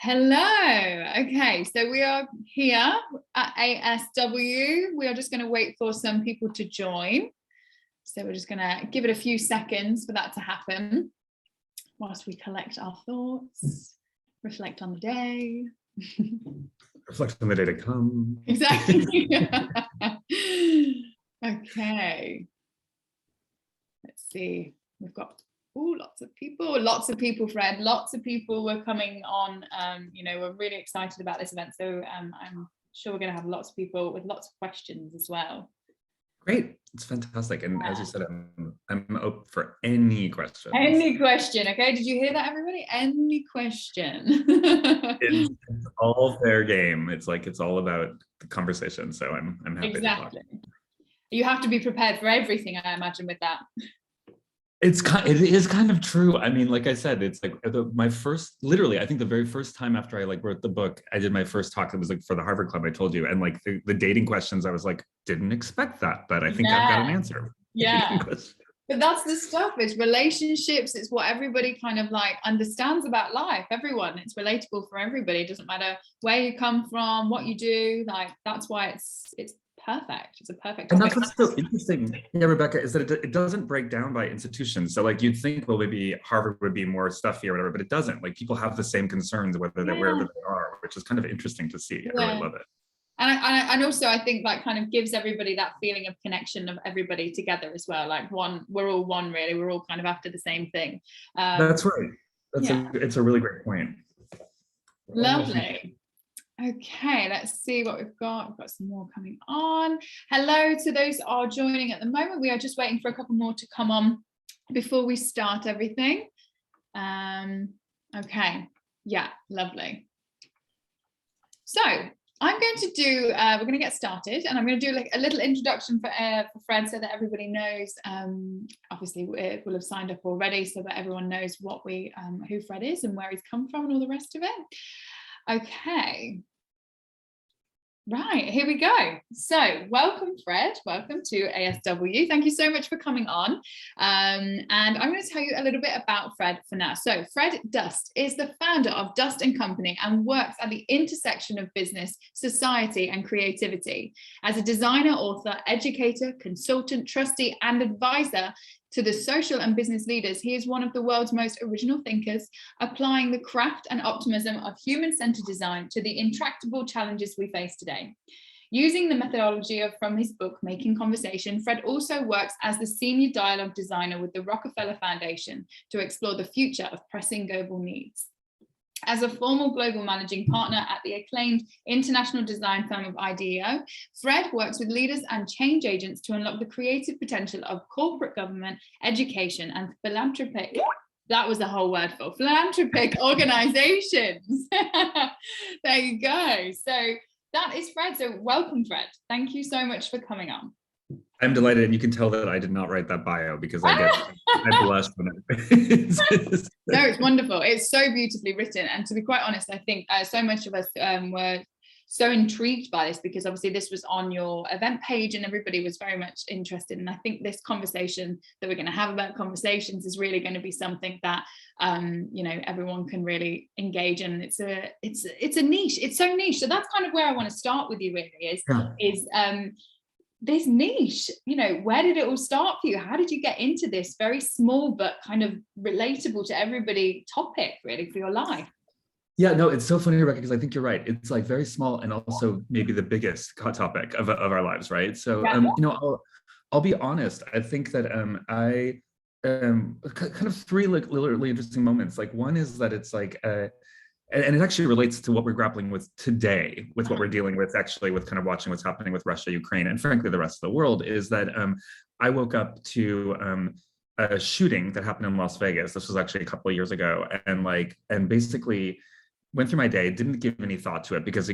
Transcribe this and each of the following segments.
Hello. Okay, so we are here at ASW. We are just going to wait for some people to join. So we're just going to give it a few seconds for that to happen whilst we collect our thoughts, reflect on the day. Reflect on the day to come. Exactly. Okay. Let's see. We've got lots of people, Fred. Lots of people were coming on. We're really excited about this event. So I'm sure we're going to have lots of people with lots of questions as well. Great. It's fantastic. And as you said, I'm open for any questions. Any question. Okay. Did you hear that, everybody? Any question. It's all fair game. It's like, it's all about the conversation. So I'm happy to talk. You have to be prepared for everything, I imagine, with that. It is kind of true. I mean, like I said, it's like my first, literally, I think the very first time after I wrote the book, I did my first talk. It was for the Harvard Club, I told you. And the dating questions, I was like, didn't expect that, but I think I've got an answer. Yeah. But that's the stuff. It's relationships. It's what everybody kind of understands about life. Everyone. It's relatable for everybody. It doesn't matter where you come from, what you do. That's why it's perfect. It's a perfect topic. And that's what's so interesting, Rebecca, is that it doesn't break down by institutions. So you'd think, well, maybe Harvard would be more stuffy or whatever, but it doesn't. People have the same concerns whether they're wherever they are, which is kind of interesting to see. I really love it. And also I think that kind of gives everybody that feeling of connection of everybody together as well. We're all one, really. We're all kind of after the same thing. That's right. It's a really great point. Lovely. Okay, let's see what we've got. We've got some more coming on. Hello to those who are joining at the moment. We are just waiting for a couple more to come on before we start everything. Okay, yeah, lovely. So I'm going to do, we're going to get started, and I'm going to do a little introduction for Fred so that everybody knows. Obviously, we'll have signed up already so that everyone knows who Fred is and where he's come from and all the rest of it. Okay. Right, here we go. So welcome, Fred. Welcome to ASW. Thank you so much for coming on. And I'm going to tell you a little bit about Fred for now. So Fred Dust is the founder of Dust & Company and works at the intersection of business, society, and creativity. As a designer, author, educator, consultant, trustee, and advisor to the social and business leaders, he is one of the world's most original thinkers, applying the craft and optimism of human-centered design to the intractable challenges we face today. Using the methodology from his book, Making Conversation, Fred also works as the senior dialogue designer with the Rockefeller Foundation to explore the future of pressing global needs. As a former global managing partner at the acclaimed international design firm of IDEO, Fred works with leaders and change agents to unlock the creative potential of corporate government, education, and philanthropic, that was a whole word for philanthropic organizations. There you go. So that is Fred. So welcome, Fred. Thank you so much for coming on. I'm delighted, and you can tell that I did not write that bio because I blush when No, it's wonderful. It's so beautifully written, and to be quite honest, I think so much of us were so intrigued by this because obviously this was on your event page and everybody was very much interested. And I think this conversation that we're going to have about conversations is really going to be something that everyone can really engage in. It's a niche. It's so niche. So that's kind of where I want to start with you. Really is this niche, where did it all start for you? How did you get into this very small but kind of relatable to everybody topic really for your life? Yeah, no, it's so funny, Rebecca, because I think you're right. It's very small and also maybe the biggest hot topic of our lives, right? So, I'll be honest. I think that I kind of three really interesting moments. One is that it's and it actually relates to what we're grappling with today, with what we're dealing with, actually, with kind of watching what's happening with Russia, Ukraine, and frankly, the rest of the world, is that I woke up to a shooting that happened in Las Vegas. This was actually a couple of years ago. And basically went through my day, didn't give any thought to it because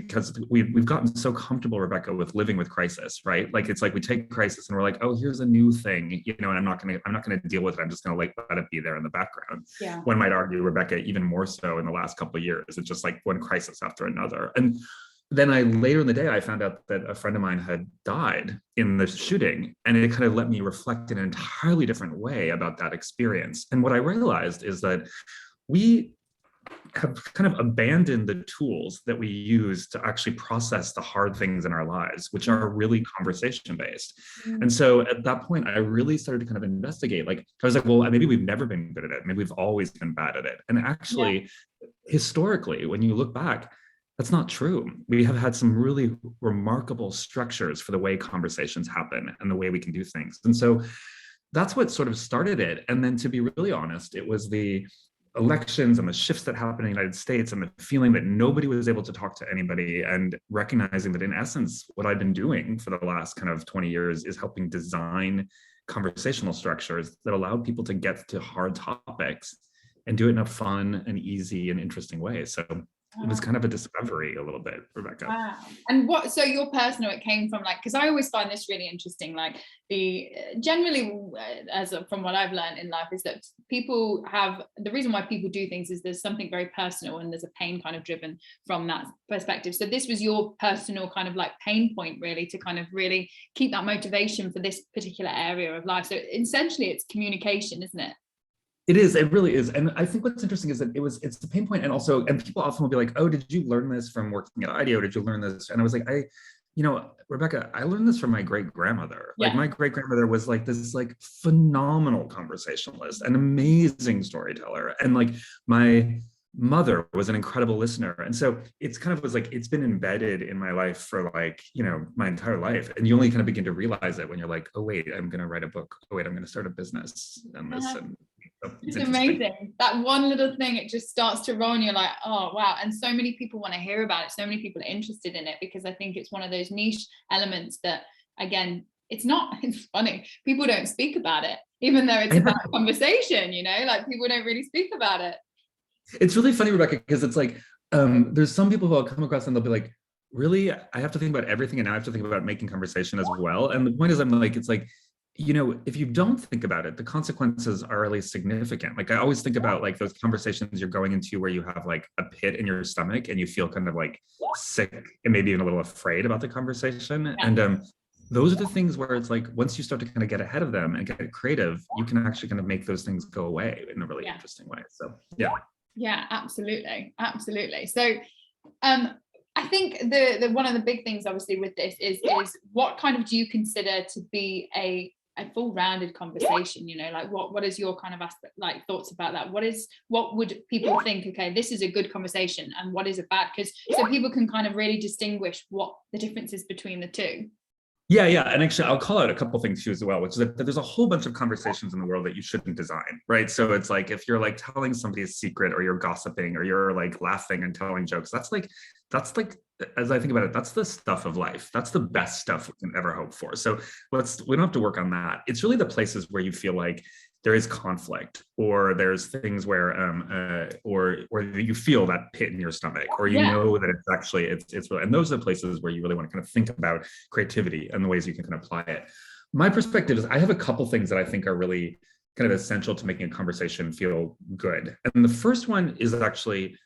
we've gotten so comfortable, Rebecca, with living with crisis, right? It's we take crisis and we're like, oh, here's a new thing, and I'm not gonna deal with it. I'm just gonna let it be there in the background. Yeah. One might argue, Rebecca, even more so in the last couple of years. It's just one crisis after another. And then later in the day, I found out that a friend of mine had died in the shooting, and it kind of let me reflect in an entirely different way about that experience. And what I realized is that we have kind of abandoned the tools that we use to actually process the hard things in our lives, which are really conversation based. And so at that point, I really started to kind of investigate. Like, I was like, well, maybe we've never been good at it. Maybe we've always been bad at it. And actually, historically, when you look back, that's not true. We have had some really remarkable structures for the way conversations happen and the way we can do things. And so that's what sort of started it. And then, to be really honest, it was the elections and the shifts that happened in the United States and the feeling that nobody was able to talk to anybody, and recognizing that in essence, what I've been doing for the last kind of 20 years is helping design conversational structures that allow people to get to hard topics and do it in a fun and easy and interesting way. So it was kind of a discovery a little bit, Rebecca. Wow. And so your personal, it came from like, because I always find this really interesting, like generally, from what I've learned in life, is that people have, the reason why people do things is there's something very personal and there's a pain kind of driven from that perspective. So this was your personal kind of like pain point, really, to kind of really keep that motivation for this particular area of life. So essentially it's communication, isn't it? It is, it really is. And I think what's interesting is that it's the pain point. And also, and people often will be like, oh, did you learn this from working at IDEO? Did you learn this? And I was like, Rebecca, I learned this from my great-grandmother. Like my great-grandmother was like this like phenomenal conversationalist, an amazing storyteller. And like my mother was an incredible listener. And so it's kind of was like, it's been embedded in my life for like, my entire life. And you only kind of begin to realize it when you're like, oh, wait, I'm going to write a book. Oh, wait, I'm going to start a business and this. And it's amazing. That one little thing, it just starts to roll and you're like, oh, wow. And so many people want to hear about it. So many people are interested in it because I think it's one of those niche elements that, again, it's funny. People don't speak about it, even though it's about a conversation, like people don't really speak about it. It's really funny, Rebecca, because it's like, there's some people who I'll come across and they'll be like, really, I have to think about everything and now I have to think about making conversation as well. And the point is, I'm like, it's like, if you don't think about it, the consequences are really significant. Like I always think about like those conversations you're going into where you have like a pit in your stomach and you feel kind of like sick and maybe even a little afraid about the conversation. Yeah. And those are the things where it's like, once you start to kind of get ahead of them and get creative, you can actually kind of make those things go away in a really interesting way. So, yeah. Yeah, absolutely. Absolutely. So, I think the one of the big things obviously with this is what kind of do you consider to be a full-rounded conversation, like what is your kind of aspect, like thoughts about that? What would people think, okay, this is a good conversation and what is it bad? Because so people can kind of really distinguish what the difference is between the two. Yeah. And actually, I'll call out a couple things too as well, which is that there's a whole bunch of conversations in the world that you shouldn't design, right? So it's like, if you're like telling somebody a secret or you're gossiping or you're like laughing and telling jokes, that's like, as I think about it, that's the stuff of life. That's the best stuff we can ever hope for. So we don't have to work on that. It's really the places where you feel like there is conflict, or there's things where or you feel that pit in your stomach, or you know that it's actually it's really, and those are the places where you really want to kind of think about creativity and the ways you can kind of apply it. My perspective is I have a couple things that I think are really kind of essential to making a conversation feel good. And the first one is actually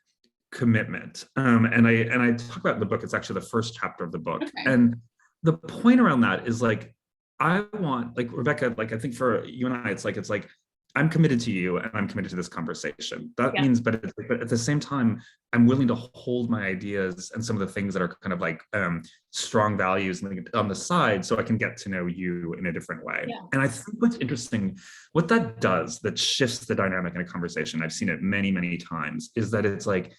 commitment. And I talk about in the book, it's actually the first chapter of the book. Okay. And the point around that is like, I want, like Rebecca, like I think for you and I, it's like I'm committed to you and I'm committed to this conversation. That means, but at the same time, I'm willing to hold my ideas and some of the things that are kind of like strong values on the side, so I can get to know you in a different way. Yeah. And I think what's interesting, what that does, that shifts the dynamic in a conversation, I've seen it many, many times, is that it's like,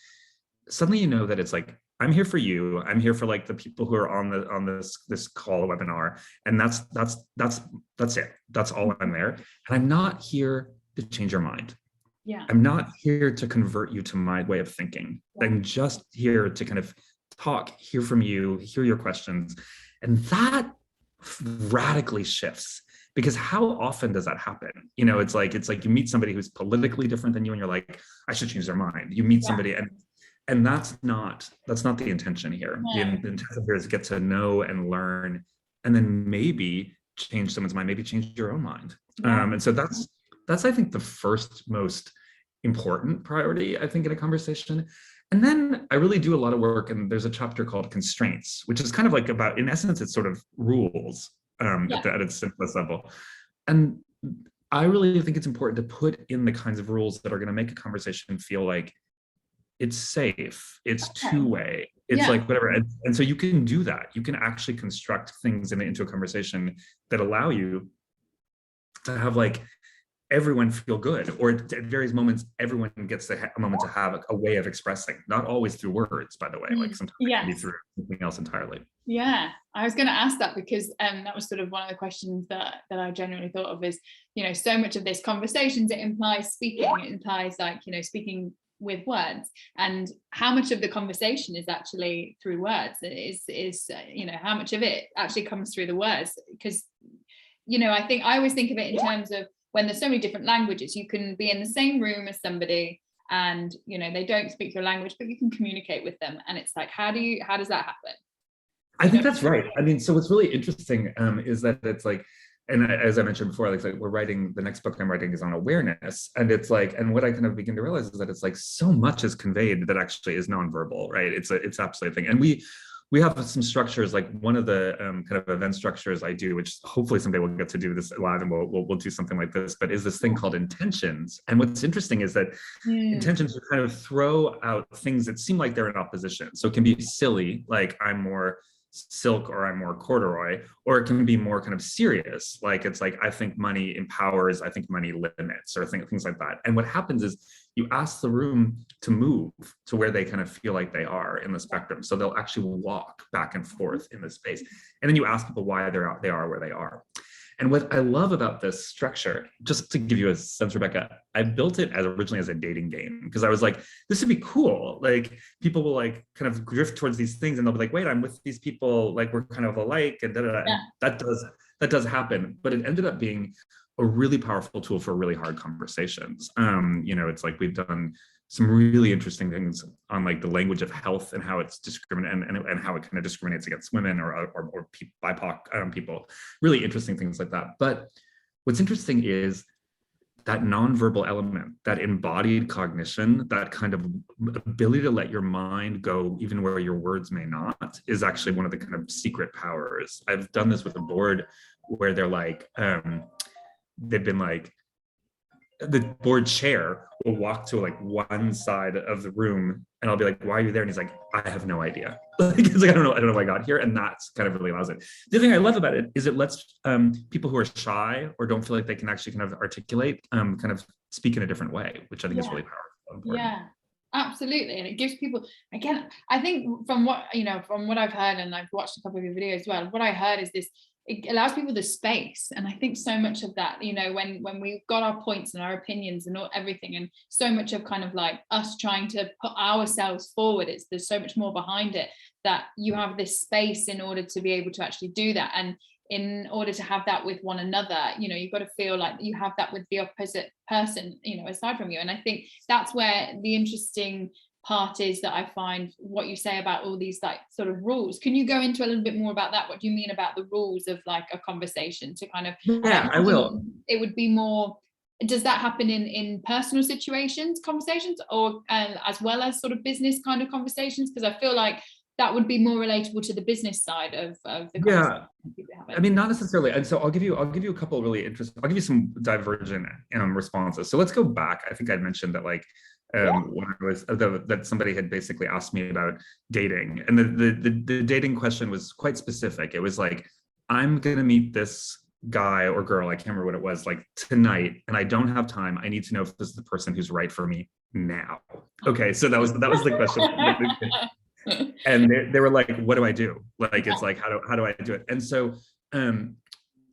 suddenly that it's like, I'm here for you. I'm here for like the people who are on this call webinar, and that's it. That's all I'm there. And I'm not here to change your mind. Yeah. I'm not here to convert you to my way of thinking. Yeah. I'm just here to kind of talk, hear from you, hear your questions, and that radically shifts. Because how often does that happen? It's like you meet somebody who's politically different than you, and you're like, I should change their mind. You meet somebody and that's not the intention here. The intention here is to get to know and learn, and then maybe change someone's mind, maybe change your own mind. And so that's I think the first most important priority, I think, in a conversation. And then I really do a lot of work, and there's a chapter called Constraints, which is kind of like about, in essence, it's sort of rules at its simplest level. And I really think it's important to put in the kinds of rules that are going to make a conversation feel like it's safe, it's Okay. two-way, it's like whatever. And so you can do that. You can actually construct things into a conversation that allow you to have like everyone feel good, or at various moments everyone gets a moment to have a way of expressing, not always through words, by the way, like sometimes it can be through something else entirely. Yeah, I was going to ask that because that was sort of one of the questions that I genuinely thought of is, you know, so much of this conversations, it implies speaking, it implies like, you know, speaking with words, and how much of the conversation is actually through words, is you know, how much of it actually comes through the words. Because, you know, I always think of it in terms of when there's so many different languages, you can be in the same room as somebody and, you know, they don't speak your language, but you can communicate with them, and it's like, how does that happen? I think that's right. I mean, so what's really interesting is that it's like, and as I mentioned before, like we're writing, the next book I'm writing is on awareness. And it's like, and what I kind of begin to realize is that it's like so much is conveyed that actually is nonverbal, right? It's absolutely a thing. And we have some structures, like one of the kind of event structures I do, which hopefully someday we'll get to do this live and we'll do something like this, but is this thing called intentions. And what's interesting is that intentions kind of throw out things that seem like they're in opposition. So it can be silly, like I'm more silk or I'm more corduroy, or it can be more kind of serious, like it's like I think money empowers, I think money limits, or things like that. And what happens is you ask the room to move to where they kind of feel like they are in the spectrum, so they'll actually walk back and forth in the space, and then you ask people why they are where they are. And what I love about this structure, just to give you a sense, Rebecca, I built it originally as a dating game, because I was like, this would be cool. Like people will like kind of drift towards these things and they'll be like, wait, I'm with these people, like we're kind of alike, and da-da-da. And that does happen. But it ended up being a really powerful tool for really hard conversations. You know, it's like we've done some really interesting things on like the language of health and how it's discriminate and how it kind of discriminates against women or BIPOC people, really interesting things like that. But what's interesting is that nonverbal element, that embodied cognition, that kind of ability to let your mind go even where your words may not, is actually one of the kind of secret powers. I've done this with a board where they're like, they've been like, the board chair will walk to like one side of the room and I'll be like, why are you there? And he's like, I have no idea. It's like, I don't know if I got here. And that's kind of really allows it. The other thing I love about it is it lets people who are shy or don't feel like they can actually kind of articulate, kind of speak in a different way, which I think is really powerful. Yeah, absolutely. And it gives people, again, I think from what I've heard, and I've watched a couple of your videos as well, what I heard is this, it allows people the space. And I think so much of that, you know, when we've got our points and our opinions and everything, and so much of kind of like us trying to put ourselves forward, there's so much more behind it, that you have this space in order to be able to actually do that. And in order to have that with one another, you know, you've got to feel like you have that with the opposite person, you know, aside from you. And I think that's where the interesting part is, that I find what you say about all these like sort of rules. Can you go into a little bit more about that? What do you mean about the rules of like a conversation to kind of, I will. It would be more, does that happen in personal conversations, or as well as sort of business kind of conversations? Because I feel like that would be more relatable to the business side of the conversation. I mean, not necessarily. And so I'll give you a couple of really interesting, I'll give you some divergent responses. So let's go back. I think I'd mentioned that like when I was that somebody had basically asked me about dating, and the dating question was quite specific. It was like, I'm gonna meet this guy or girl, I can't remember what it was, like tonight, and I don't have time. I need to know if this is the person who's right for me now. Okay, so that was the question. And they were like, what do I do? Like, it's like, how do I do it? And so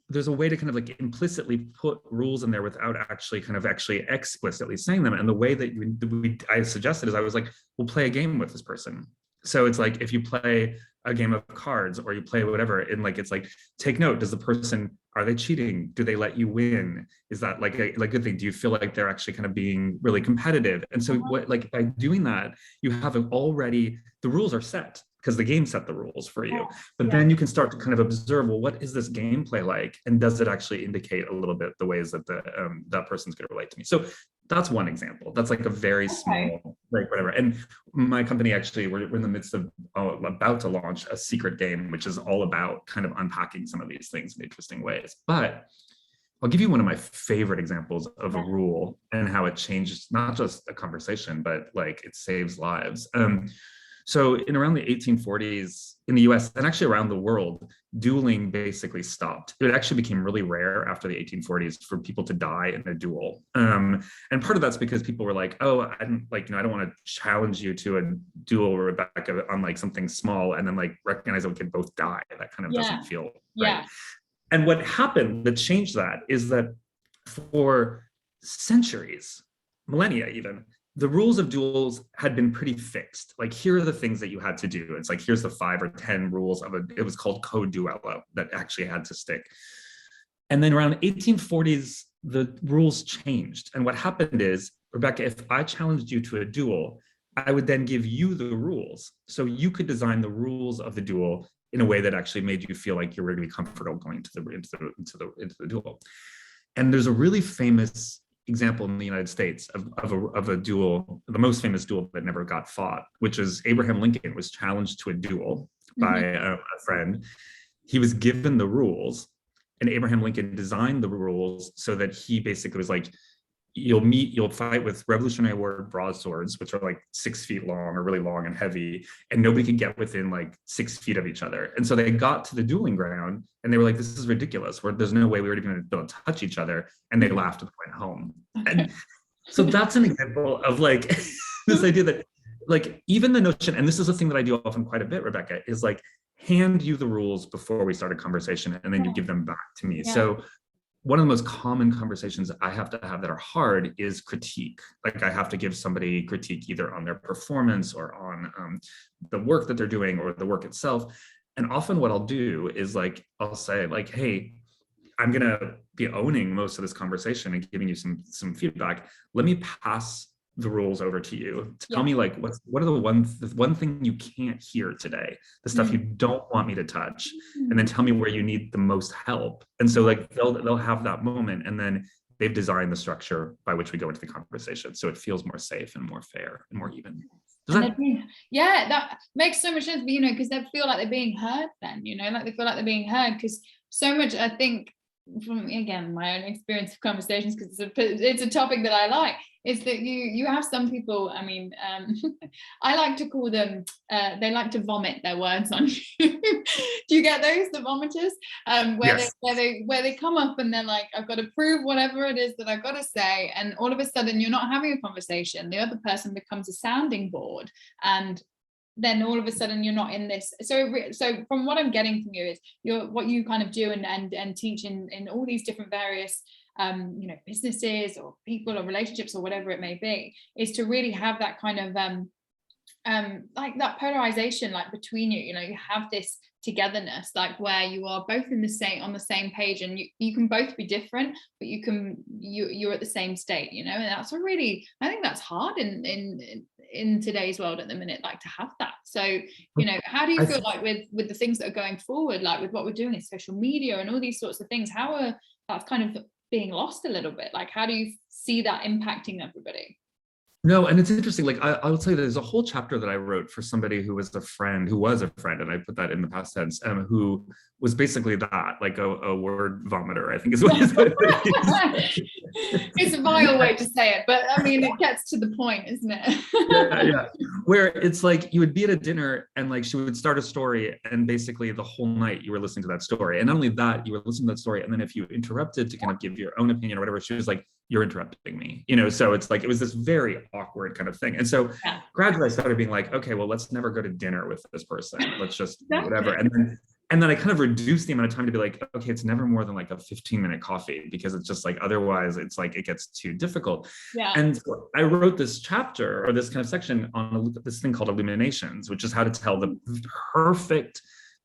there's a way to kind of like implicitly put rules in there without actually explicitly saying them. And the way that I suggested is, I was like, we'll play a game with this person. So it's like, if you play a game of cards or you play whatever, and like, it's like, take note, are they cheating? Do they let you win? Is that like a good thing? Do you feel like they're actually kind of being really competitive? And so by doing that, you have already, the rules are set, because the game set the rules for you. But then you can start to kind of observe, well, what is this gameplay like? And does it actually indicate a little bit the ways that that person's going to relate to me? So that's one example. That's like a very small, like whatever. And my company, actually, we're in the midst of about to launch a secret game, which is all about kind of unpacking some of these things in interesting ways. But I'll give you one of my favorite examples of a rule and how it changed not just a conversation, but like it saves lives. So in around the 1840s in the US and actually around the world, dueling basically stopped. It actually became really rare after the 1840s for people to die in a duel. And part of that's because people were like, oh, I don't want to challenge you to a duel, Rebecca, on like something small and then like recognize that we could both die. That kind of doesn't feel right. And what happened that changed that is that for centuries, millennia even, the rules of duels had been pretty fixed. Like, here are the things that you had to do. It's like, here's the 5 or 10 rules of it was called Code Duello that actually had to stick. And then around 1840s, the rules changed. And what happened is, Rebecca, if I challenged you to a duel, I would then give you the rules. So you could design the rules of the duel in a way that actually made you feel like you were going to be comfortable going into the duel. And there's a really famous example in the United States of a duel, the most famous duel that never got fought, which is Abraham Lincoln was challenged to a duel by a friend. He was given the rules, and Abraham Lincoln designed the rules so that he basically was like, you'll fight with Revolutionary War broadswords, which are like 6 feet long or really long and heavy, and nobody could get within like 6 feet of each other. And so they got to the dueling ground and they were like, this is ridiculous. There's no way we were even going to be able to touch each other. And they laughed and went home. And so that's an example of like this idea that like even the notion, and this is a thing that I do often quite a bit, Rebecca, is like hand you the rules before we start a conversation and then you give them back to me. So one of the most common conversations I have to have that are hard is critique. Like I have to give somebody critique either on their performance or on the work that they're doing or the work itself. And often what I'll do is like, I'll say like, hey, I'm gonna be owning most of this conversation and giving you some feedback. Let me pass the rules over to you. Tell me like, what are the one thing you can't hear today, the stuff you don't want me to touch, and then tell me where you need the most help. And so like they'll have that moment, and then they've designed the structure by which we go into the conversation, so it feels more safe and more fair and more even. That makes so much sense. But because they feel like they're being heard. Then like they feel like they're being heard, because so much, I think, from again my own experience of conversations, because it's a topic that I like, is that you have some people, I mean, I like to call them, they like to vomit their words on you. Do you get those, the vomiters? Where they come up and they're like, I've got to prove whatever it is that I've got to say, and all of a sudden you're not having a conversation. The other person becomes a sounding board, and then all of a sudden you're not in this. So from what I'm getting from you is what you kind of do and teach in all these different various businesses or people or relationships or whatever it may be, is to really have that kind of like that polarization, like between you have this togetherness, like where you are both on the same page, and you can both be different, but you're at the same state, and that's I think that's hard in today's world at the minute, like to have that. So how do you feel like with the things that are going forward, like with what we're doing in social media and all these sorts of things, how are that's kind of being lost a little bit? Like, how do you see that impacting everybody? No, and it's interesting. Like I will tell you, there's a whole chapter that I wrote for somebody who was a friend, and I put that in the past tense, who was basically that, like a word vomiter, I think is what it's a vile way to say it, but I mean, it gets to the point, isn't it? yeah. Where it's like you would be at a dinner and like she would start a story, and basically the whole night you were listening to that story. And not only that, you were listening to that story, and then if you interrupted to kind of give your own opinion or whatever, she was like, you're interrupting me, so it's like it was this very awkward kind of thing. And so gradually I started being like, okay, well, let's never go to dinner with this person, let's just whatever. And then I kind of reduced the amount of time to be like, okay, it's never more than like a 15-minute coffee, because it's just like otherwise it's like it gets too difficult. And so I wrote this chapter or this kind of section on this thing called Illuminations, which is how to tell the perfect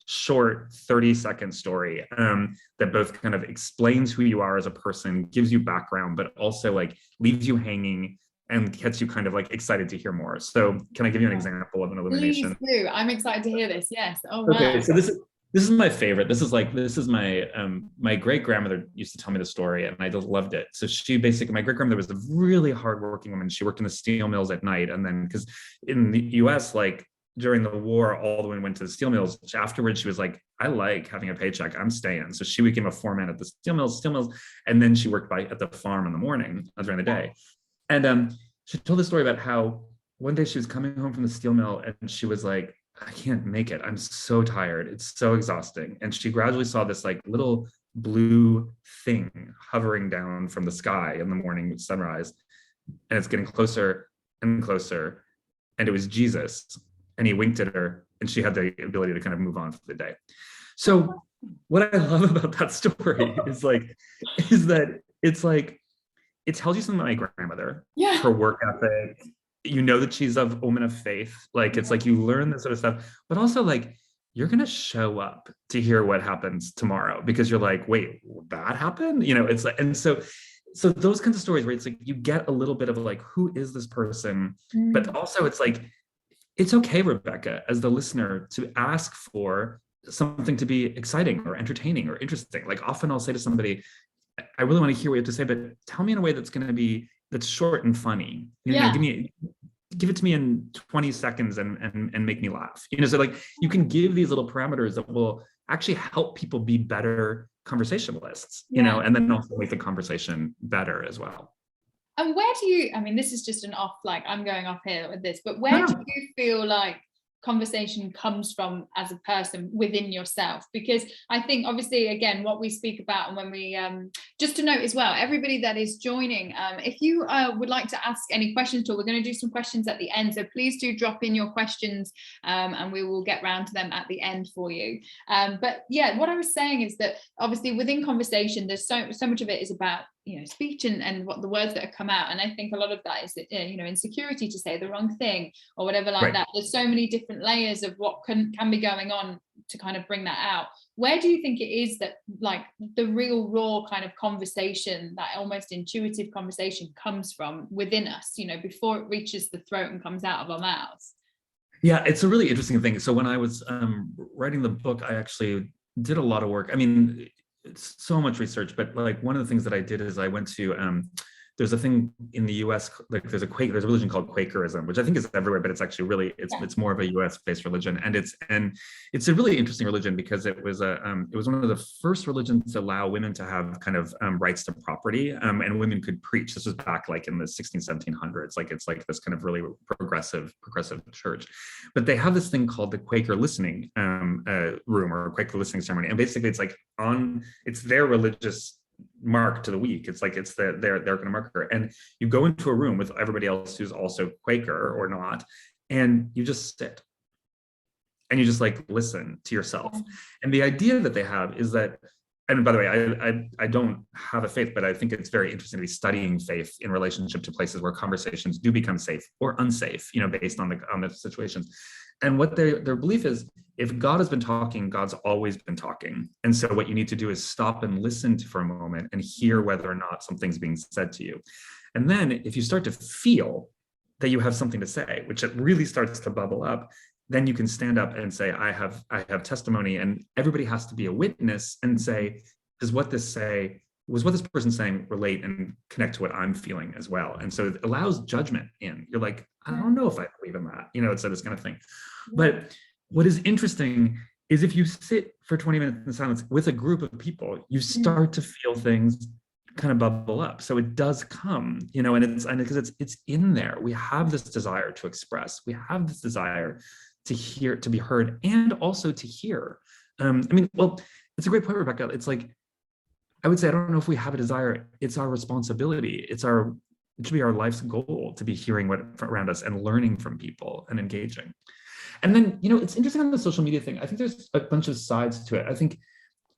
short 30-second story that both kind of explains who you are as a person, gives you background, but also like leaves you hanging and gets you kind of like excited to hear more. So can I give you an example of an illumination? Please do. I'm excited to hear this. Yes. Oh, wow. Okay, so this is my favorite. This is my my great grandmother used to tell me the story, and I just loved it. So my great grandmother was a really hardworking woman. She worked in the steel mills at night, and then because in the U.S. like during the war all the way went to the steel mills. Afterwards, she was like, I like having a paycheck. I'm staying. So she became a foreman at the steel mills, and then she worked at the farm in the morning during the day. And she told the story about how one day she was coming home from the steel mill and she was like, I can't make it. I'm so tired. It's so exhausting. And she gradually saw this like little blue thing hovering down from the sky in the morning sunrise. And it's getting closer and closer. And it was Jesus. And he winked at her and she had the ability to kind of move on for the day. So what I love about that story is that it's like, it tells you something about my grandmother, her work ethic. You know that she's a woman of faith. Like, it's like you learn this sort of stuff, but also like, you're going to show up to hear what happens tomorrow because you're like, wait, that happened? You know, it's like, and so those kinds of stories where it's like, you get a little bit of like, who is this person? But also it's like, it's okay, Rebecca, as the listener, to ask for something to be exciting or entertaining or interesting. Like often I'll say to somebody, I really want to hear what you have to say, but tell me in a way that's short and funny. You know, give it to me in 20 seconds and make me laugh. You know, so like you can give these little parameters that will actually help people be better conversationalists, you know, and then also make the conversation better as well. And where do you, I mean, this is just an off, like I'm going off here with this, but where do you feel like conversation comes from as a person within yourself? Because I think obviously again what we speak about, and when we just to note as well, everybody that is joining, if you would like to ask any questions at all, we're going to do some questions at the end, so please do drop in your questions and we will get round to them at the end for you. But yeah, what I was saying is that obviously within conversation there's so much of it is about, you know, speech and what the words that have come out, and I think a lot of that is, you know, insecurity to say the wrong thing or whatever like that. There's so many different layers of what can be going on to kind of bring that out. Where do you think it is that like the real raw kind of conversation, that almost intuitive conversation, comes from within us, you know, before it reaches the throat and comes out of our mouths? Yeah, it's a really interesting thing. So when I was writing the book, I actually did a lot of work. I mean, it's so much research, but like one of the things that I did is I went to there's a thing in the US, like there's a religion called Quakerism, which I think is everywhere, but it's actually really it's more of a US based religion, and it's a really interesting religion because it was one of the first religions to allow women to have kind of rights to property, and women could preach. This was back like in the 1700s. Like it's like this kind of really progressive church, but they have this thing called the Quaker listening room or Quaker listening ceremony, and basically it's like it's their religious mark to the week. It's like it's their kind of marker, and you go into a room with everybody else who's also Quaker or not, and you just sit and you just like listen to yourself. And the idea that they have is that, and by the way, I don't have a faith, but I think it's very interesting to be studying faith in relationship to places where conversations do become safe or unsafe, you know, based on the situations. And what their belief is, if God has been talking, God's always been talking. And so what you need to do is stop and listen for a moment and hear whether or not something's being said to you. And then if you start to feel that you have something to say, which it really starts to bubble up, then you can stand up and say, I have testimony, and everybody has to be a witness and say, was what this person saying relate and connect to what I'm feeling as well? And so it allows judgment in. You're like, I don't know if I believe in that, you know, it's this kind of thing. But what is interesting is if you sit for 20 minutes in silence with a group of people, you start to feel things kind of bubble up. So it does come, you know, and because it's in there. We have this desire to express. We have this desire to hear, to be heard, and also to hear. I mean, well, it's a great point, Rebecca. It's like, I would say, I don't know if we have a desire. It's our responsibility. It should be our life's goal to be hearing what around us and learning from people and engaging. And then, you know, it's interesting on the social media thing. I think there's a bunch of sides to it.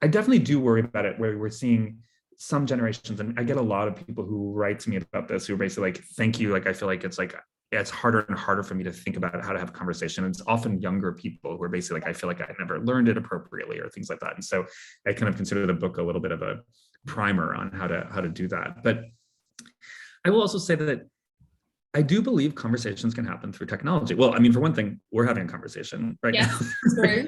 I definitely do worry about it, where we're seeing some generations, and I get a lot of people who write to me about this, who are basically like, thank you. Like, I feel like it's harder and harder for me to think about how to have a conversation. And it's often younger people who are basically like, I feel like I never learned it appropriately or things like that. And so I kind of consider the book a little bit of a primer on how to do that. But I will also say that I do believe conversations can happen through technology. Well, I mean, for one thing, we're having a conversation right now. True.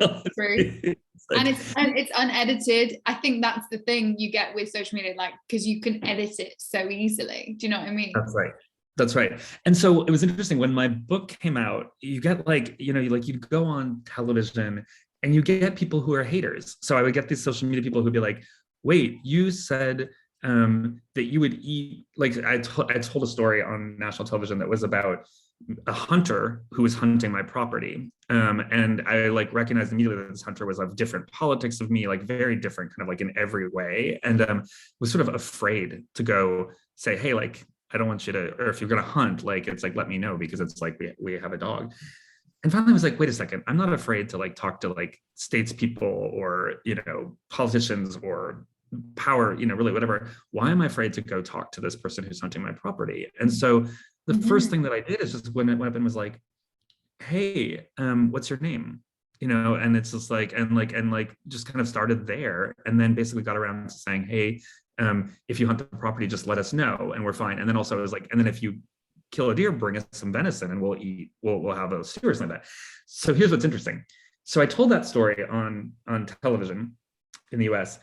And it's unedited. I think that's the thing you get with social media, like, because you can edit it so easily. Do you know what I mean? That's right. That's right. And so it was interesting when my book came out, you get like, you'd go on television and you get people who are haters. So I would get these social media people who'd be like, wait, you said that you would eat, like I told a story on national television that was about a hunter who was hunting my property. And I like recognized immediately that this hunter was of different politics of me, like very different kind of like in every way. And was sort of afraid to go say, hey, like, I don't want you to, or if you're going to hunt, like, it's like, let me know, because it's like, we have a dog. And finally I was like, wait a second, I'm not afraid to like talk to like statespeople or, politicians or power, really whatever. Why am I afraid to go talk to this person who's hunting my property? And so the first thing that I did is just when it went up and was like, hey, what's your name? And it's just like, and just kind of started there. And then basically got around to saying, hey, if you hunt the property, just let us know and we're fine. And then also I was like, and then if you kill a deer, bring us some venison and we'll have a stew or something like that. So here's what's interesting. So I told that story on television in the US,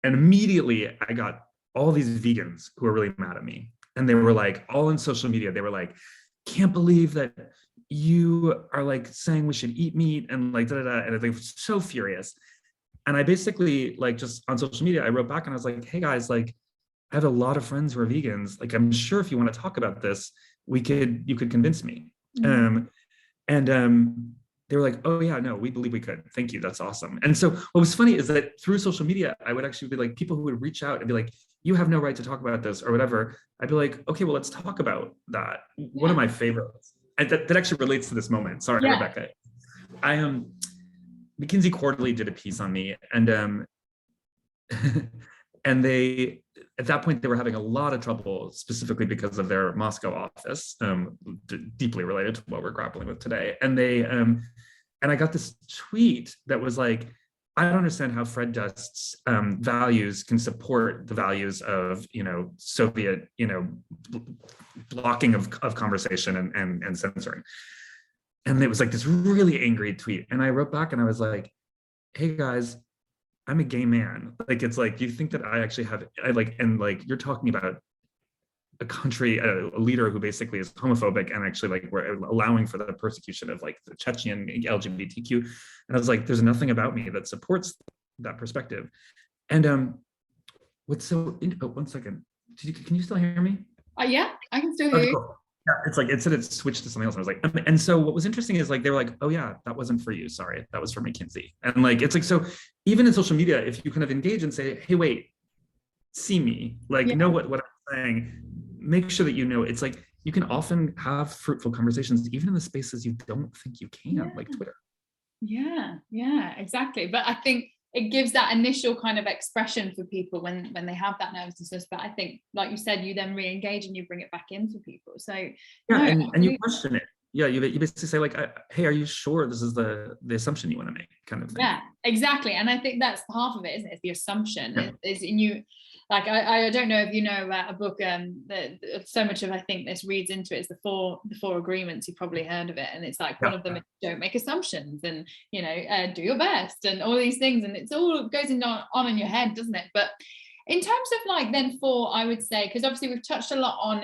and immediately I got all these vegans who were really mad at me. And they were like, all in social media, they were like, can't believe that you are like saying we should eat meat and like and they were so furious. And I basically like just on social media, I wrote back and I was like, hey guys, like I have a lot of friends who are vegans. Like, I'm sure if you want to talk about this, you could convince me. They were like, oh yeah, no, we believe we could. Thank you, that's awesome. And so what was funny is that through social media, I would actually be like, people who would reach out and be like, you have no right to talk about this or whatever. I'd be like, okay, well, let's talk about that. One of my favorites, and that actually relates to this moment. Sorry, Rebecca. McKinsey Quarterly did a piece on me, and and they, at that point, they were having a lot of trouble, specifically because of their Moscow office, deeply related to what we're grappling with today. And they, and I got this tweet that was like, I don't understand how Fred Dust's values can support the values of, Soviet, blocking of conversation and censoring. And it was like this really angry tweet. And I wrote back and I was like, hey guys, I'm a gay man. Like, it's like, you think that I actually you're talking about a country, a leader who basically is homophobic and actually like we're allowing for the persecution of like the Chechen LGBTQ. And I was like, there's nothing about me that supports that perspective. And one second, can you still hear me? Yeah, I can still hear you. Cool. Yeah, it's like it said it switched to something else. I was like, and so what was interesting is like they were like, oh yeah, that wasn't for you. Sorry, that was for McKinsey. And like it's like, so even in social media, if you kind of engage and say, hey, wait, see me, like know what I'm saying, make sure that it's like you can often have fruitful conversations even in the spaces you don't think you can, like Twitter. Yeah, exactly. But I think it gives that initial kind of expression for people when they have that nervousness. But I think, like you said, you then re-engage and you bring it back in for people. So and you question it. Yeah, you basically say like, hey, are you sure this is the assumption you want to make, kind of thing. Yeah, exactly. And I think that's half of it, isn't it? It's the assumption. Is in you. Like I don't know if you know about a book that so much of I think this reads into it is the four agreements. You've probably heard of it, and it's like one of them is don't make assumptions and do your best and all these things, and it's all goes on in your head, doesn't it? But in terms of like then I would say, because obviously we've touched a lot on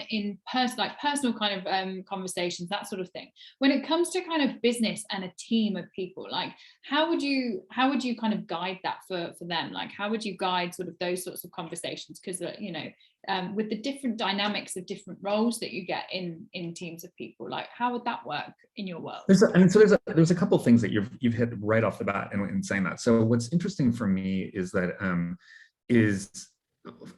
personal kind of conversations, that sort of thing. When it comes to kind of business and a team of people, like how would you kind of guide that for them? Like how would you guide sort of those sorts of conversations? Because with the different dynamics of different roles that you get in teams of people, like how would that work in your world? There's a couple of things that you've hit right off the bat in saying that. So what's interesting for me is that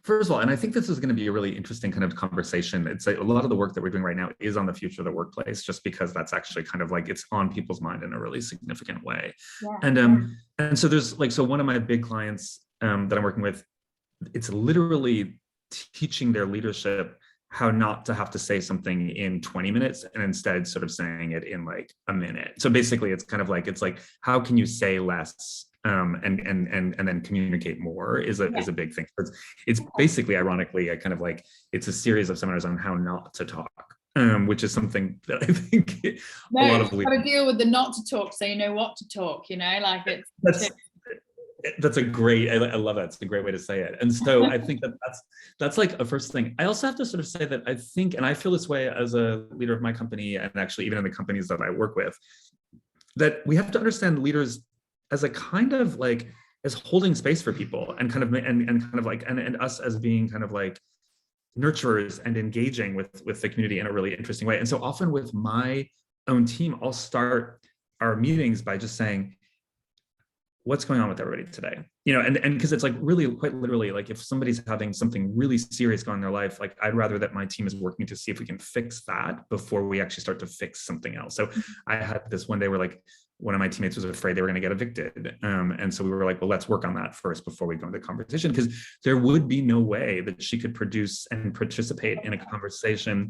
first of all, and I think this is going to be a really interesting kind of conversation. It's like a lot of the work that we're doing right now is on the future of the workplace, just because that's actually kind of like it's on people's mind in a really significant way. And so there's like, so one of my big clients that I'm working with, it's literally teaching their leadership how not to have to say something in 20 minutes and instead sort of saying it in like a minute. So basically it's kind of like, it's like, how can you say less and then communicate more is a big thing. It's basically, ironically, a kind of like, it's a series of seminars on how not to talk, which is something that I think a lot of leaders got to deal with the not to talk, so you know what to talk, like it's That's a great, I love that. It's a great way to say it. And so I think that that's like a first thing. I also have to sort of say that I think, and I feel this way as a leader of my company, and actually even in the companies that I work with, that we have to understand leaders as a kind of like, as holding space for people and kind of, and kind of like, and us as being kind of like nurturers and engaging with the community in a really interesting way. And so often with my own team, I'll start our meetings by just saying, what's going on with everybody today? And because it's like really quite literally, like if somebody's having something really serious going on in their life, like I'd rather that my team is working to see if we can fix that before we actually start to fix something else. So I had this one day where like one of my teammates was afraid they were going to get evicted. And so we were like, well, let's work on that first before we go into the conversation, because there would be no way that she could produce and participate in a conversation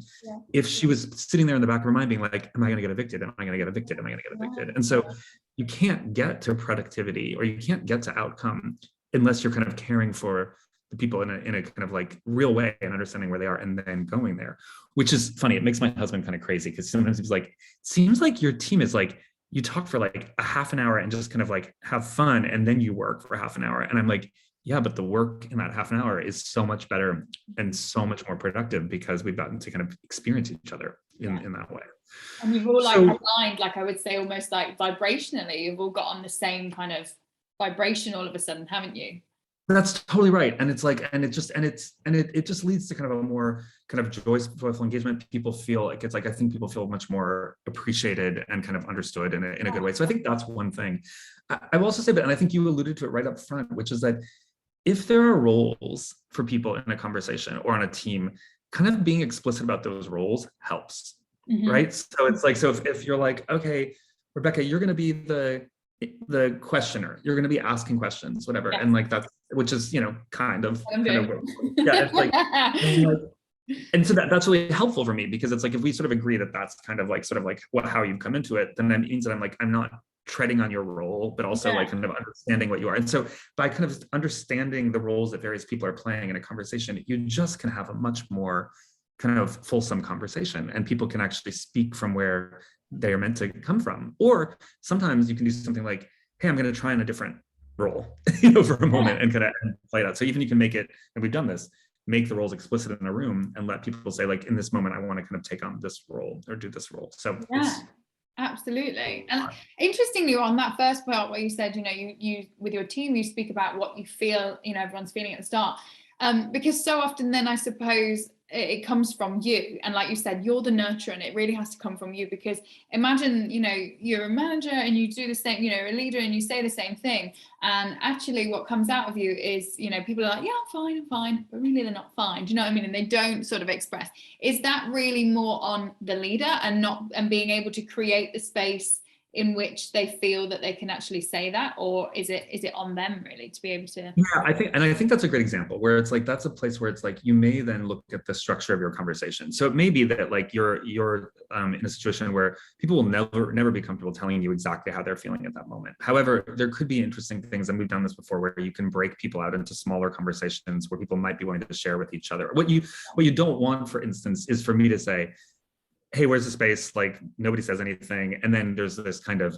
if she was sitting there in the back of her mind being like, am I going to get evicted? Am I going to get evicted? Am I going to get evicted? And so you can't get to productivity, or you can't get to outcome unless you're kind of caring for the people in a kind of like real way and understanding where they are and then going there, which is funny. It makes my husband kind of crazy because sometimes he's like, it seems like your team is like, you talk for like a half an hour and just kind of like have fun and then you work for half an hour. And I'm like, yeah, but the work in that half an hour is so much better and so much more productive because we've gotten to kind of experience each other in that way. And you've all like aligned, like I would say almost like vibrationally, you've all got on the same kind of vibration all of a sudden, haven't you? That's totally right. And it's like, and it just leads to kind of a more kind of joyful engagement. People feel like, it's like, I think people feel much more appreciated and kind of understood in a good way. So I think that's one thing. I will also say, and I think you alluded to it right up front, which is that if there are roles for people in a conversation or on a team, kind of being explicit about those roles helps, right? So it's like, so if you're like, okay, Rebecca, you're going to be the questioner, you're going to be asking questions, whatever. And like, that's, which is, kind of yeah, it's like, and so that's really helpful for me, because it's like, if we sort of agree that that's kind of like, how you come into it, then that means that I'm like, I'm not treading on your role, but also like kind of understanding what you are. And so by kind of understanding the roles that various people are playing in a conversation, you just can have a much more kind of fulsome conversation, and people can actually speak from where they are meant to come from. Or sometimes you can do something like, hey, I'm going to try in a different role, for a moment and kind of play it out. So even you can make it, and we've done this, make the roles explicit in a room and let people say, like, in this moment, I want to kind of take on this role or do this role. So absolutely. And interestingly, on that first part where you said, you with your team, you speak about what you feel, everyone's feeling at the start, because so often then I suppose it comes from you, and like you said, you're the nurturer, and it really has to come from you. Because imagine, you're a manager and you do the same, a leader, and you say the same thing, and actually what comes out of you is, people are like, yeah, I'm fine, but really they're not fine. Do you know what I mean? And they don't sort of express. Is that really more on the leader and being able to create the space in which they feel that they can actually say that, or is it on them really to be able to? Yeah, I think that's a great example where it's like, that's a place where it's like, you may then look at the structure of your conversation. So it may be that like you're in a situation where people will never be comfortable telling you exactly how they're feeling at that moment. However, there could be interesting things, and we've done this before, where you can break people out into smaller conversations where people might be willing to share with each other. What you don't want, for instance, is for me to say, hey, where's the space? Like, nobody says anything. And then there's this kind of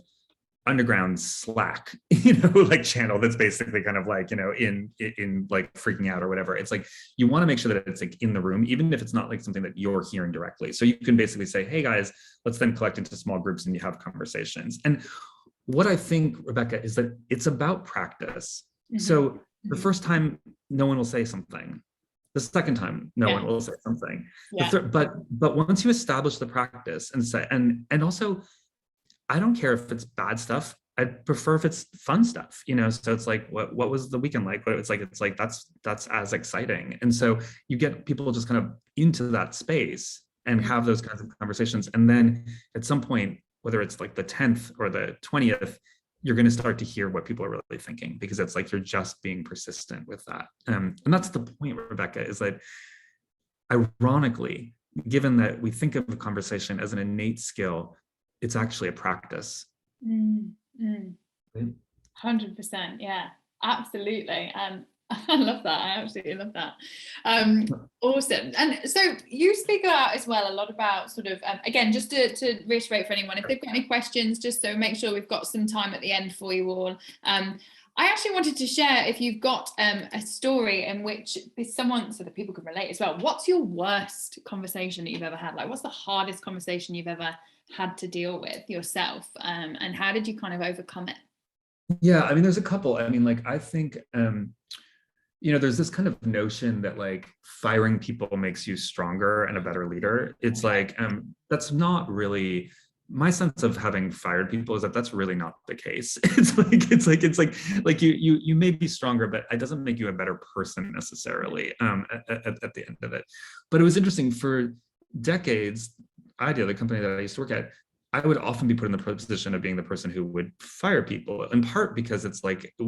underground Slack, like channel that's basically kind of like, in like freaking out or whatever. It's like, you want to make sure that it's like in the room, even if it's not like something that you're hearing directly. So you can basically say, hey guys, let's then collect into small groups and you have conversations. And what I think, Rebecca, is that it's about practice. So the first time, no one will say something. The second time, no one will say something. But once you establish the practice and say, and also, I don't care if it's bad stuff. I prefer if it's fun stuff, So it's like, what was the weekend like? But it's like that's as exciting. And so you get people just kind of into that space and have those kinds of conversations. And then at some point, whether it's like the 10th or the 20th, you're going to start to hear what people are really thinking, because it's like you're just being persistent with that. And that's the point, Rebecca, is that ironically, given that we think of a conversation as an innate skill, it's actually a practice. 100%. Yeah, absolutely. I love that. I absolutely love that. Awesome. And so you speak out as well a lot about sort of, again, just to reiterate for anyone, if they've got any questions, just so make sure we've got some time at the end for you all. I actually wanted to share, if you've got a story in which someone, so that people can relate as well, what's your worst conversation that you've ever had? Like, what's the hardest conversation you've ever had to deal with yourself? And how did you kind of overcome it? Yeah, I mean, there's a couple. I mean, like, I think, there's this kind of notion that like firing people makes you stronger and a better leader. It's like, that's not really my sense of having fired people, is that that's really not the case. It's like you may be stronger, but it doesn't make you a better person necessarily at the end of it. But it was interesting for decades. The company that I used to work at, I would often be put in the position of being the person who would fire people, in part because it's like the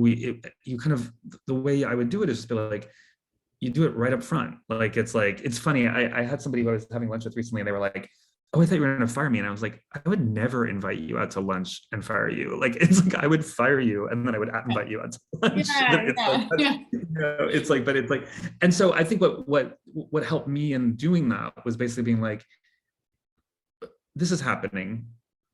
way I would do it is just be like, you do it right up front. Like, it's funny. I had somebody who I was having lunch with recently, and they were like, oh, I thought you were going to fire me. And I was like, I would never invite you out to lunch and fire you. Like, it's like, I would fire you and then I would invite you out to lunch. And so I think what helped me in doing that was basically being like, this is happening,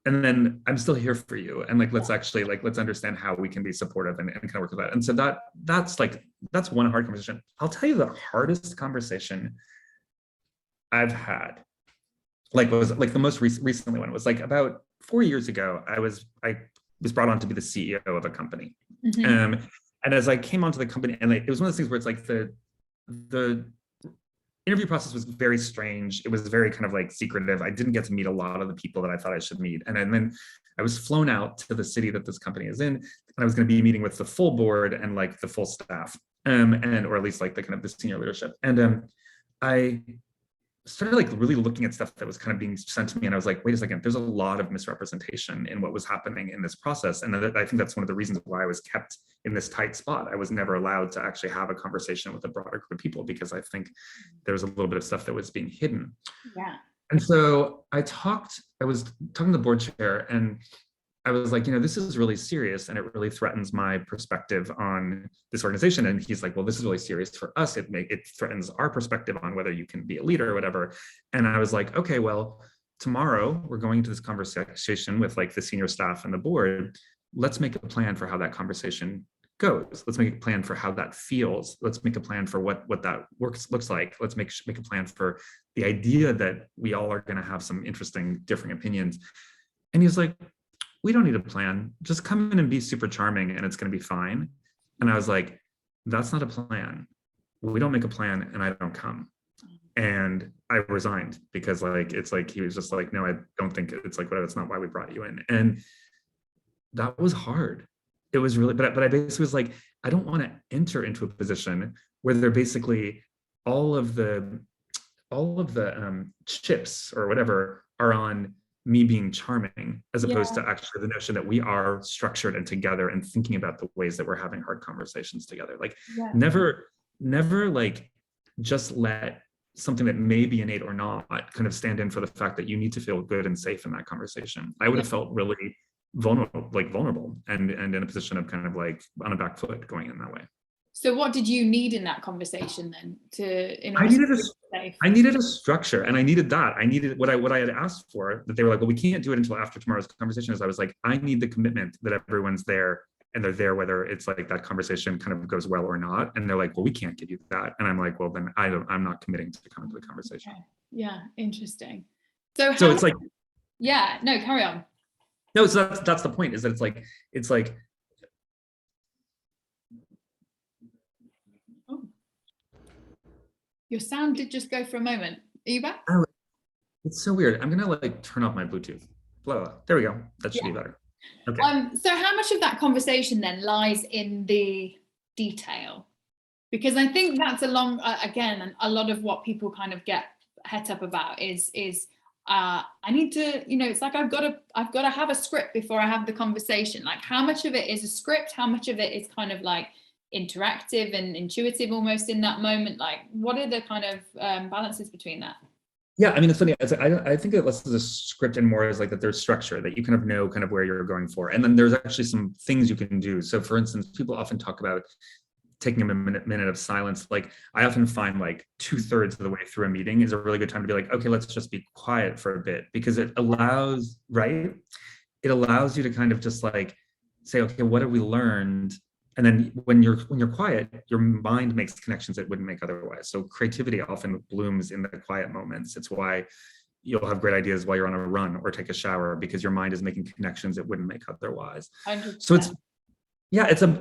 and then I'm still here for you, and like let's understand how we can be supportive and kind of work with that. And so that's one hard conversation. I'll tell you, the hardest conversation I've had, was the most recently one, was like about 4 years ago. I was brought on to be the CEO of a company. And as I came onto the company, and it was one of those things where it's like the interview process was very strange. It was very kind of like secretive. I didn't get to meet a lot of the people that I thought I should meet. And then I was flown out to the city that this company is in, and I was going to be meeting with the full board and like the full staff, or at least like the kind of the senior leadership. And I started like really looking at stuff that was kind of being sent to me, and I was like, wait a second, there's a lot of misrepresentation in what was happening in this process. And I think that's one of the reasons why I was kept in this tight spot. I was never allowed to actually have a conversation with a broader group of people, because I think there was a little bit of stuff that was being hidden. Yeah. And so I was talking to the board chair, and I was like, this is really serious, and it really threatens my perspective on this organization. And he's like, well, this is really serious for us. It threatens our perspective on whether you can be a leader or whatever. And I was like, okay, well, tomorrow we're going to this conversation with like the senior staff and the board. Let's make a plan for how that conversation goes. Let's make a plan for how that feels. Let's make a plan for what that looks like. Let's make a plan for the idea that we all are going to have some interesting, differing opinions. And he's like, we don't need a plan. Just come in and be super charming, and it's going to be fine. And I was like, that's not a plan. We don't make a plan, and I don't come. And I resigned, because like, it's like, he was just like, no, I don't think it's like, whatever, that's not why we brought you in. And that was hard. It was really, but I basically was like, I don't want to enter into a position where they're basically all of the chips or whatever are on me being charming, as opposed to actually the notion that we are structured and together and thinking about the ways that we're having hard conversations together. Like, never like just let something that may be innate or not kind of stand in for the fact that you need to feel good and safe in that conversation. I would have felt really vulnerable and in a position of kind of like on a back foot going in that way. So what did you need in that conversation then I needed a structure, and I needed that. I needed what I had asked for, that they were like, well, we can't do it until after tomorrow's conversation. Is I was like, I need the commitment that everyone's there, and they're there whether it's like that conversation kind of goes well or not. And they're like, well, we can't give you that. And I'm like, well, then I'm not committing to coming to the conversation. Okay. Yeah, interesting. So it's like, yeah, no, carry on. No, so that's the point, is that it's like your sound did just go for a moment. Are you back? Oh, it's so weird. I'm gonna like turn off my Bluetooth. Blah, blah. There we go. That should be better. Okay. So how much of that conversation then lies in the detail? Because I think that's again, a lot of what people kind of get het up about is I need to, it's like I've got to have a script before I have the conversation. Like, how much of it is a script? How much of it is kind of like interactive and intuitive almost in that moment? Like, what are the kind of balances between that? Yeah, I mean, it's funny. I think it less as a script and more as like that there's structure, that you kind of know kind of where you're going for. And then there's actually some things you can do. So for instance, people often talk about taking a minute of silence. Like, I often find like 2/3 of the way through a meeting is a really good time to be like, okay, let's just be quiet for a bit, because it allows you to kind of just like say, okay, what have we learned? And then when you're quiet, your mind makes connections it wouldn't make otherwise. So creativity often blooms in the quiet moments. It's why you'll have great ideas while you're on a run or take a shower, because your mind is making connections it wouldn't make otherwise. 100%. So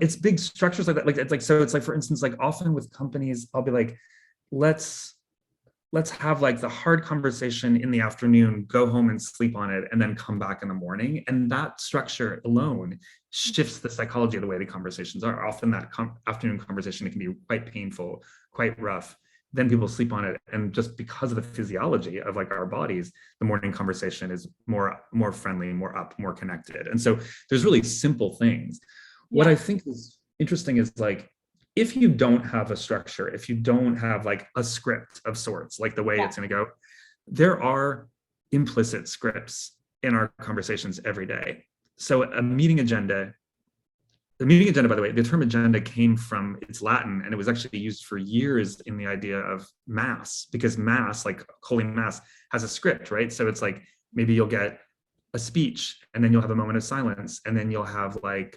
it's big structures like that. Like it's like for instance, like often with companies, I'll be like, let's have like the hard conversation in the afternoon, go home and sleep on it, and then come back in the morning. And that structure alone shifts the psychology of the way the conversations are. Often that afternoon conversation, it can be quite painful, quite rough. Then people sleep on it. And just because of the physiology of like our bodies, the morning conversation is more friendly, more up, more connected. And so there's really simple things. What I think is interesting is like, if you don't have a structure, if you don't have like a script of sorts, like the way it's going to go, there are implicit scripts in our conversations every day. So a meeting agenda, by the way, the term agenda came from, it's Latin, and it was actually used for years in the idea of mass, because mass, like holy mass, has a script, right? So it's like, maybe you'll get a speech, and then you'll have a moment of silence, and then you'll have like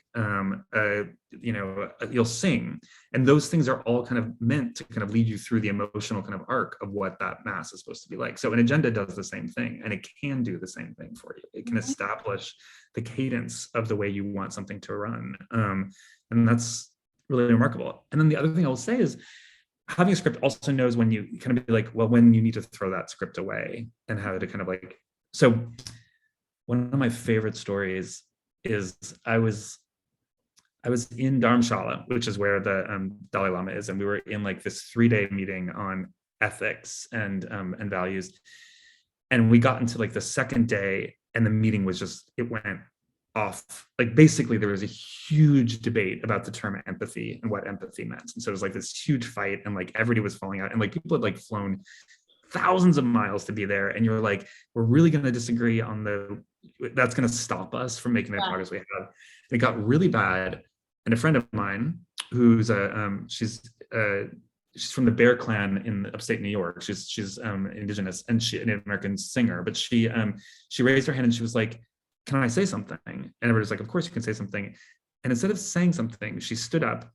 you'll sing, and those things are all kind of meant to kind of lead you through the emotional kind of arc of what that mass is supposed to be like. So an agenda does the same thing, and it can do the same thing for you. It can establish the cadence of the way you want something to run, and that's really remarkable. And then the other thing I will say is, having a script also knows when you kind of be like, well, when you need to throw that script away, and how to kind of like, so one of my favorite stories is I was in Dharamshala, which is where the Dalai Lama is, and we were in like this 3-day meeting on ethics and values, and we got into like the second day, and the meeting was just, it went off. Like basically there was a huge debate about the term empathy and what empathy meant, and so it was like this huge fight, and like everybody was falling out, and like people had like flown thousands of miles to be there, and you're like, we're really going to disagree on that's going to stop us from making the progress we have. And it got really bad, and a friend of mine who's she's from the Bear Clan in upstate New York. She's indigenous, and an American singer, but she raised her hand and she was like, can I say something? And everybody's like, of course you can say something. And instead of saying something, she stood up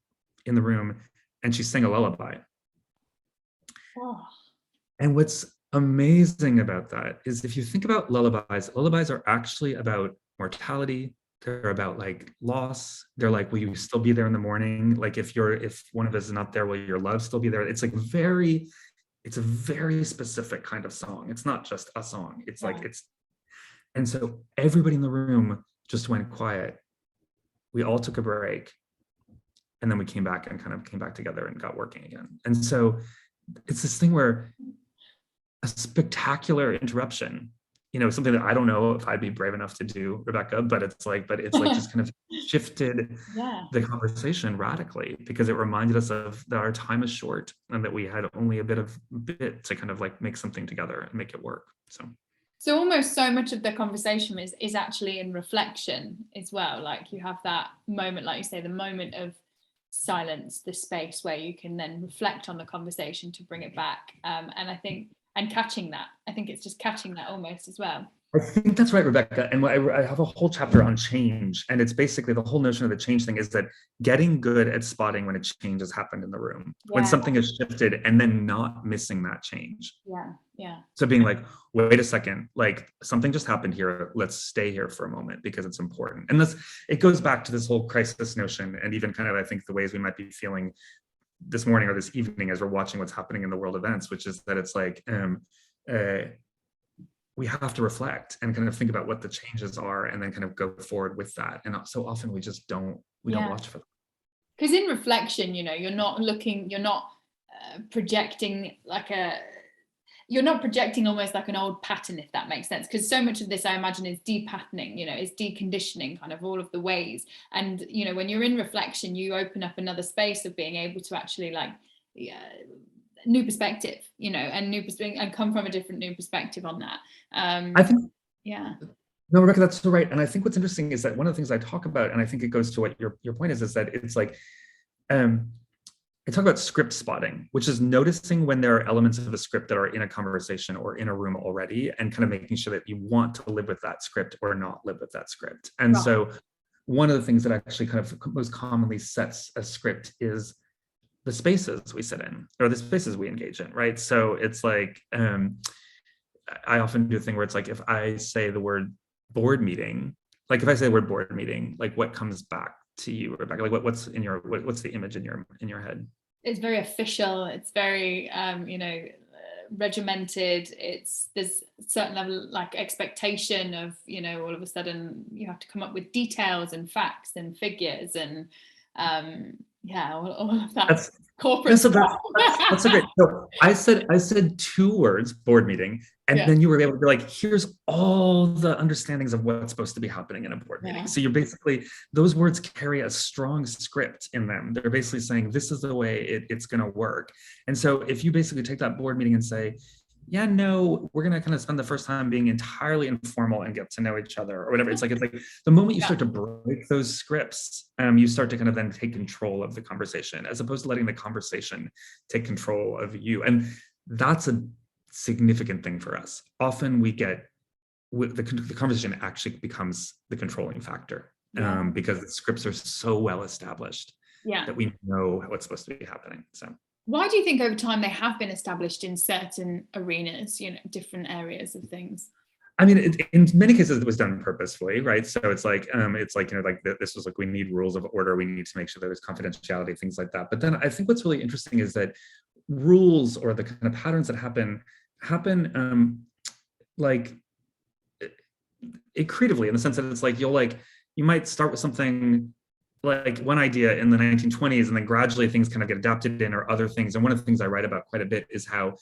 in the room and she sang a lullaby. Oh. And what's amazing about that is, if you think about lullabies are actually about mortality. They're about like loss. They're like, will you still be there in the morning? Like if one of us is not there, will your love still be there? It's like it's a very specific kind of song. It's not just a song. It's like, and so everybody in the room just went quiet. We all took a break, and then we came back together and got working again. And so it's this thing where a spectacular interruption, something that I don't know if I'd be brave enough to do, Rebecca, but it's like just kind of shifted the conversation radically, because it reminded us of that our time is short, and that we had only a bit to kind of like make something together and make it work. So almost so much of the conversation is actually in reflection as well. Like you have that moment, like you say, the moment of silence, the space where you can then reflect on the conversation to bring it back. And I think, and catching that, I think it's just catching that almost as well. I think that's right, Rebecca. And I have a whole chapter on change. And it's basically the whole notion of the change thing is that getting good at spotting when a change has happened in the room, when something has shifted, and then not missing that change. Yeah. So being like, wait a second, like something just happened here. Let's stay here for a moment because it's important. And it goes back to this whole crisis notion, and even kind of, I think, the ways we might be feeling this morning or this evening as we're watching what's happening in the world events, which is that it's like, we have to reflect and kind of think about what the changes are, and then kind of go forward with that. And so often we just don't watch for that. Because in reflection, you're not projecting you're not projecting almost like an old pattern, if that makes sense. Because so much of this, I imagine, is depatterning, is deconditioning kind of all of the ways. And, when you're in reflection, you open up another space of being able to actually new perspective, and come from a different new perspective on that. I think, no, Rebecca, that's so right. And I think what's interesting is that one of the things I talk about, and I think it goes to what your point is that it's like, I talk about script spotting, which is noticing when there are elements of a script that are in a conversation or in a room already, and kind of making sure that you want to live with that script or not live with that script. And so one of the things that actually kind of most commonly sets a script is most commonly sets a script is the spaces we sit in or the spaces we engage in, right? So it's like, I often do a thing where it's like, if I say the word board meeting, like if I say the word board meeting, like what comes back to you, Rebecca? Like what's the image in your head? It's very official. It's very, regimented. There's a certain level like expectation of, all of a sudden you have to come up with details and facts and figures and all of that. That's corporate stuff. That's a great. So I said 2 words, board meeting, and then you were able to be like, here's all the understandings of what's supposed to be happening in a board meeting. So you're basically, those words carry a strong script in them. They're basically saying, this is the way it's going to work. And so if you basically take that board meeting and say, yeah, no, we're going to kind of spend the first time being entirely informal and get to know each other or whatever. It's like the moment you start to break those scripts, you start to kind of then take control of the conversation as opposed to letting the conversation take control of you. And that's a significant thing for us. Often we get the conversation actually becomes the controlling factor because the scripts are so well established that we know what's supposed to be happening. So. Why do you think over time they have been established in certain arenas, different areas of things? I mean, in many cases it was done purposefully, right? So it's like this was like, we need rules of order. We need to make sure there's confidentiality, things like that. But then I think what's really interesting is that rules or the kind of patterns that happen like it creatively, in the sense that it's like, you might start with something like one idea in the 1920s, and then gradually things kind of get adapted in or other things. And one of the things I write about quite a bit is how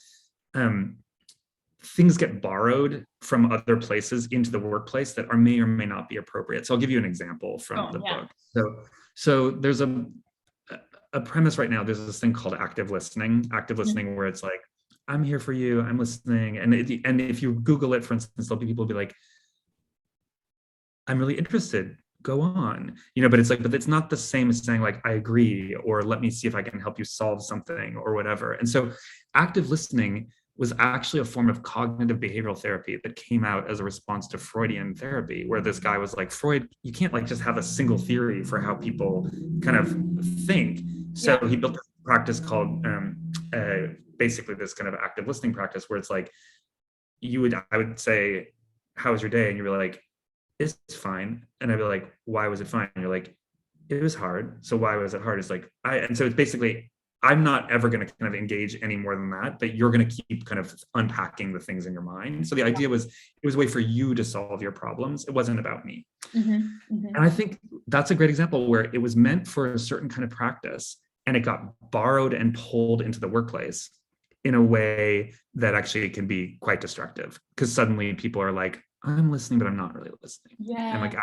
things get borrowed from other places into the workplace that may or may not be appropriate. So I'll give you an example from the book. So there's a premise right now. There's this thing called active listening, where it's like, I'm here for you, I'm listening. And if you Google it, for instance, there'll be people be like, I'm really interested, go on, but it's like, but it's not the same as saying like, I agree, or let me see if I can help you solve something or whatever. And so active listening was actually a form of cognitive behavioral therapy that came out as a response to Freudian therapy, where this guy was like, Freud, you can't like just have a single theory for how people kind of think. So he built this practice called basically this kind of active listening practice, where it's like, I would say, how was your day? And you were like, it's fine. And I'd be like, why was it fine? And you're like, it was hard. So why was it hard? It's like, and so it's basically, I'm not ever going to kind of engage any more than that, but you're going to keep kind of unpacking the things in your mind. So the idea was, it was a way for you to solve your problems. It wasn't about me. And I think that's a great example where it was meant for a certain kind of practice, and it got borrowed and pulled into the workplace in a way that actually can be quite destructive, because suddenly people are like, I'm listening, but I'm not really listening. I'm like,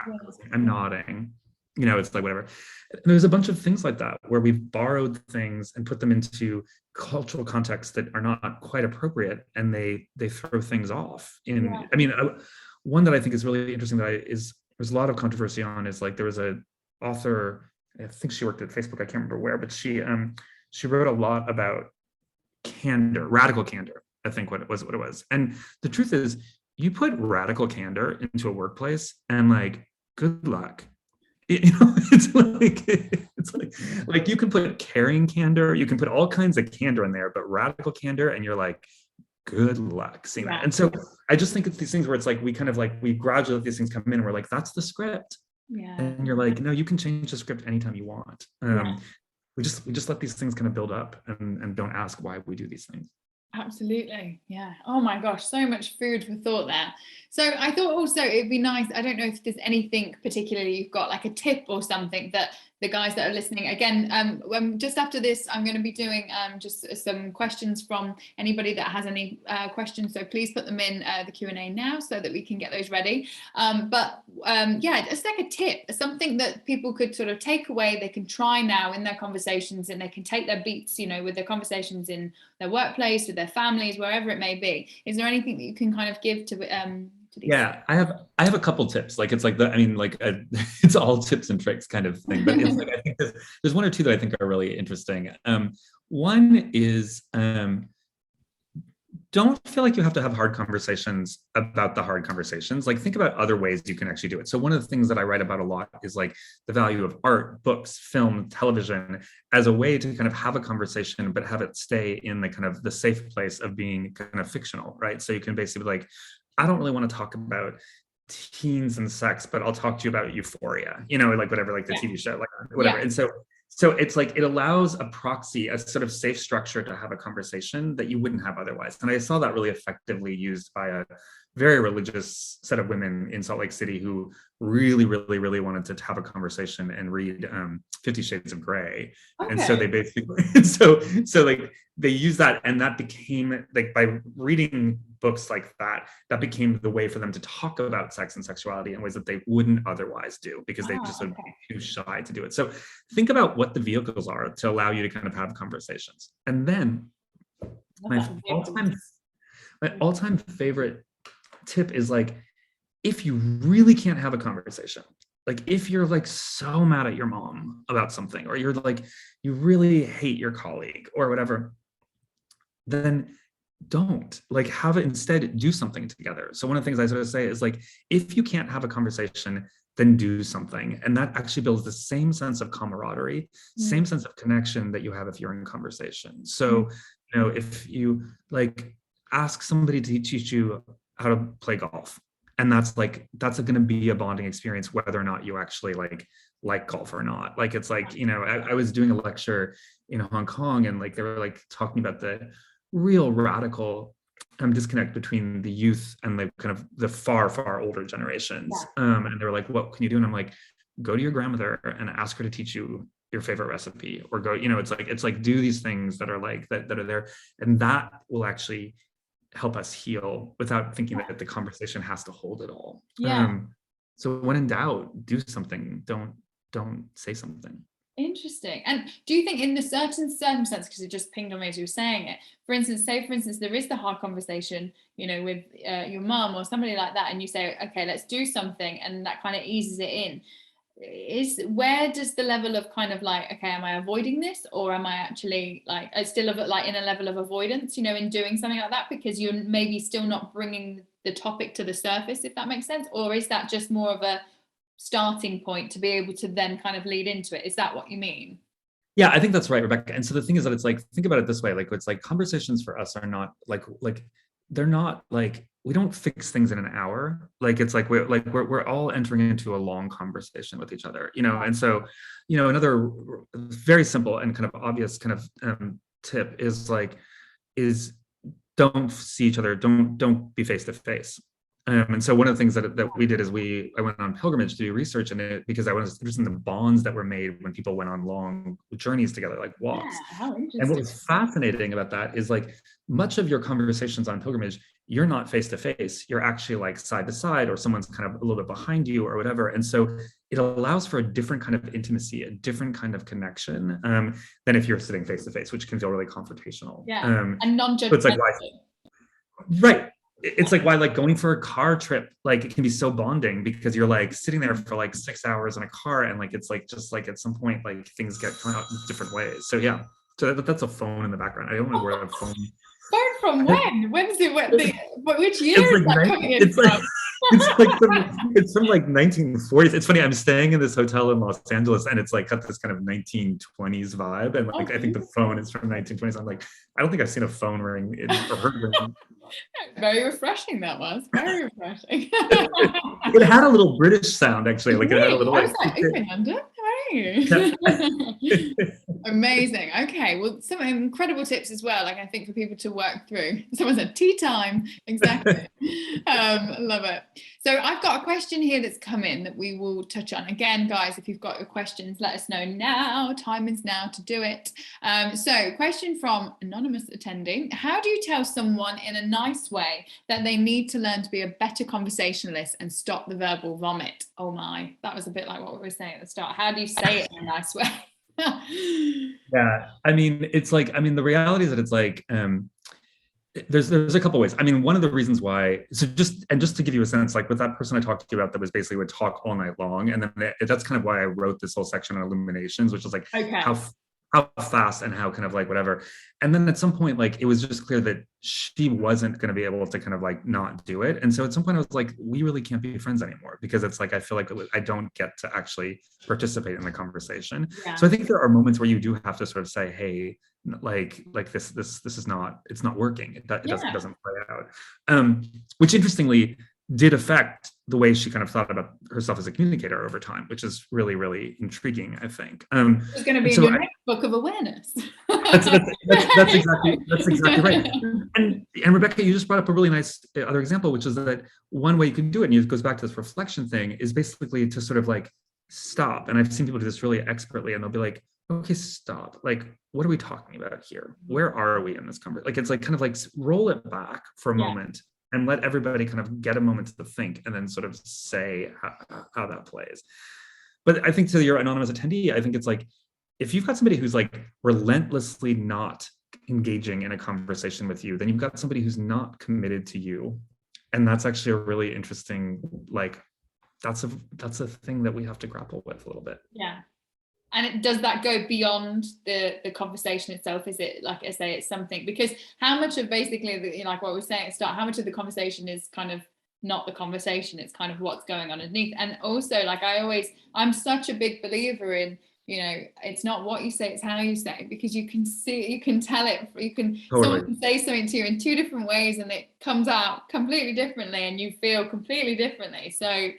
I'm nodding, it's like whatever. And there's a bunch of things like that where we've borrowed things and put them into cultural contexts that are not quite appropriate, and they throw things off. I mean, one that I think is really interesting there's a lot of controversy on is like, there was a author, I think she worked at Facebook, I can't remember where, but she wrote a lot about candor, radical candor, I think what it was. And the truth is, you put radical candor into a workplace and like, good luck. It's like you can put caring candor, you can put all kinds of candor in there, but radical candor, and you're like, good luck seeing that. And so I just think it's these things where it's like, we gradually let these things come in, and we're like, that's the script. And you're like, no, you can change the script anytime you want. We just let these things kind of build up and don't ask why we do these things. Absolutely. Yeah. Oh my gosh, so much food for thought there. So I thought also it'd be nice, I don't know if there's anything particularly you've got, like a tip or something that the guys that are listening, again, just after this, I'm going to be doing just some questions from anybody that has any questions. So please put them in the Q&A now so that we can get those ready. Just like a tip, something that people could sort of take away, they can try now in their conversations, and they can take their beats, with their conversations in their workplace, with their families, wherever it may be. Is there anything that you can kind of give to these? Yeah, I have a couple tips. Like, it's like it's all tips and tricks kind of thing. But it's like, I think there's one or two that I think are really interesting. One is don't feel like you have to have hard conversations about the hard conversations. Like, think about other ways you can actually do it. So one of the things that I write about a lot is like the value of art, books, film, television as a way to kind of have a conversation, but have it stay in the kind of the safe place of being kind of fictional, right? So you can basically be like, I don't really want to talk about teens and sex, but I'll talk to you about Euphoria, you know, like whatever, like the TV show, like whatever. And so it's like, it allows a proxy, a sort of safe structure to have a conversation that you wouldn't have otherwise. And I saw that really effectively used by a very religious set of women in Salt Lake City who really, really, really wanted to have a conversation and read 50 Shades of Grey. Okay. And so they basically, so like they use that, and that became like, by reading books like that, that became the way for them to talk about sex and sexuality in ways that they wouldn't otherwise do, because they just would be too shy to do it. So think about what the vehicles are to allow you to kind of have conversations. And then my all-time favorite tip is like, if you really can't have a conversation, like if you're like so mad at your mom about something, or you're like, you really hate your colleague or whatever, then don't like have it, instead do something together. So one of the things I sort of say is like, if you can't have a conversation, then do something. And that actually builds the same sense of camaraderie, same sense of connection that you have if you're in conversation. So, you know, if you like ask somebody to teach you how to play golf, and that's going to be a bonding experience, whether or not you actually like golf or not. Like, it's like, you know, I was doing a lecture in Hong Kong, and like they were like talking about the real radical disconnect between the youth and the kind of the far older generations. And they were like, what can you do? And I'm like, go to your grandmother and ask her to teach you your favorite recipe, or go, you know, it's like do these things that are like that are there, and that will actually help us heal without thinking that the conversation has to hold it all. So when in doubt, do something. Don't say something. Interesting. And do you think in the certain circumstance, because it just pinged on me as you were saying it, for instance, there is the hard conversation, you know, with your mum or somebody like that, and you say, okay, let's do something, and that kind of eases it in. Where does the level of kind of like, okay, am I avoiding this, or am I actually like still like in a level of avoidance, you know, in doing something like that, because you're maybe still not bringing the topic to the surface, if that makes sense? Or is that just more of a starting point to be able to then kind of lead into it? Is that what you mean? Yeah, I think that's right, Rebecca. And so the thing is that it's like, think about it this way, like it's like conversations for us are not like they're not like, we don't fix things in an hour. Like, it's like we're all entering into a long conversation with each other, you know. And so, you know, another very simple and kind of obvious kind of tip is don't see each other, don't be face to face. And so one of the things that we did is I went on pilgrimage to do research in it, because I was interested in the bonds that were made when people went on long journeys together, like walks. Yeah, how interesting. And what was fascinating about that is like, much of your conversations on pilgrimage, you're not face to face, you're actually like side to side, or someone's kind of a little bit behind you or whatever. And so it allows for a different kind of intimacy, a different kind of connection than if you're sitting face to face, which can feel really confrontational. And non-judgmental. It's like, right. It's like why like going for a car trip, like it can be so bonding, because you're like sitting there for like 6 hours in a car, and like it's like just like at some point like things get coming out in different ways. So yeah, so that's a phone in the background. I don't know where a phone. Phone from when? When is it? Which year is that coming in from? It's from like 1940s. It's funny, I'm staying in this hotel in Los Angeles, and it's like got this kind of 1920s vibe, and like I think the phone is from 1920s. I'm like, I don't think I've seen a phone ring or heard a ring. Very refreshing, that was. Very refreshing. It had a little British sound, actually. Like it had a little. I was like, open under. Amazing. Okay, well, some incredible tips as well, like I think for people to work through. Someone said tea time. Exactly. Love it. So I've got a question here that's come in that we will touch on. Again, guys, if you've got your questions, let us know now. Time is now to do it. So question from anonymous attendee: how do you tell someone in a nice way that they need to learn to be a better conversationalist and stop the verbal vomit? Oh my, that was a bit like what we were saying at the start. How do you say it in a nice way? Yeah, I mean, it's like, I mean, the reality is that it's like, there's a couple ways. I mean, one of the reasons why, so just to give you a sense, like with that person I talked to you about that was basically would talk all night long, and then that's kind of why I wrote this whole section on Illuminations, which is like how how fast and how kind of like whatever. And then at some point, like, it was just clear that she wasn't going to be able to kind of like not do it. And so at some point I was like, we really can't be friends anymore, because it's like, I feel like I don't get to actually participate in the conversation. Yeah. So I think there are moments where you do have to sort of say, hey, like this is not, it's not working. It doesn't play out. Which interestingly did affect the way she kind of thought about herself as a communicator over time, which is really, really intriguing, I think. It's going to be in your next book of awareness. That's exactly right. And Rebecca, you just brought up a really nice other example, which is that one way you can do it, and it goes back to this reflection thing, is basically to sort of like stop. And I've seen people do this really expertly, and they'll be like, okay, stop. Like, what are we talking about here? Where are we in this conversation? Like, it's like kind of like roll it back for a moment and let everybody kind of get a moment to think, and then sort of say how that plays. But I think to your anonymous attendee, I think it's like, if you've got somebody who's like relentlessly not engaging in a conversation with you, then you've got somebody who's not committed to you. And that's actually a really interesting, like, that's a thing that we have to grapple with a little bit. Yeah. And does that go beyond the conversation itself? Is it, like I say, it's something, because how much of basically, like what we were saying at the start, how much of the conversation is kind of not the conversation, it's kind of what's going on underneath. And also, like, I'm such a big believer in, it's not what you say, it's how you say it, because you can tell it, totally. Someone can say something to you in two different ways and it comes out completely differently and you feel completely differently. So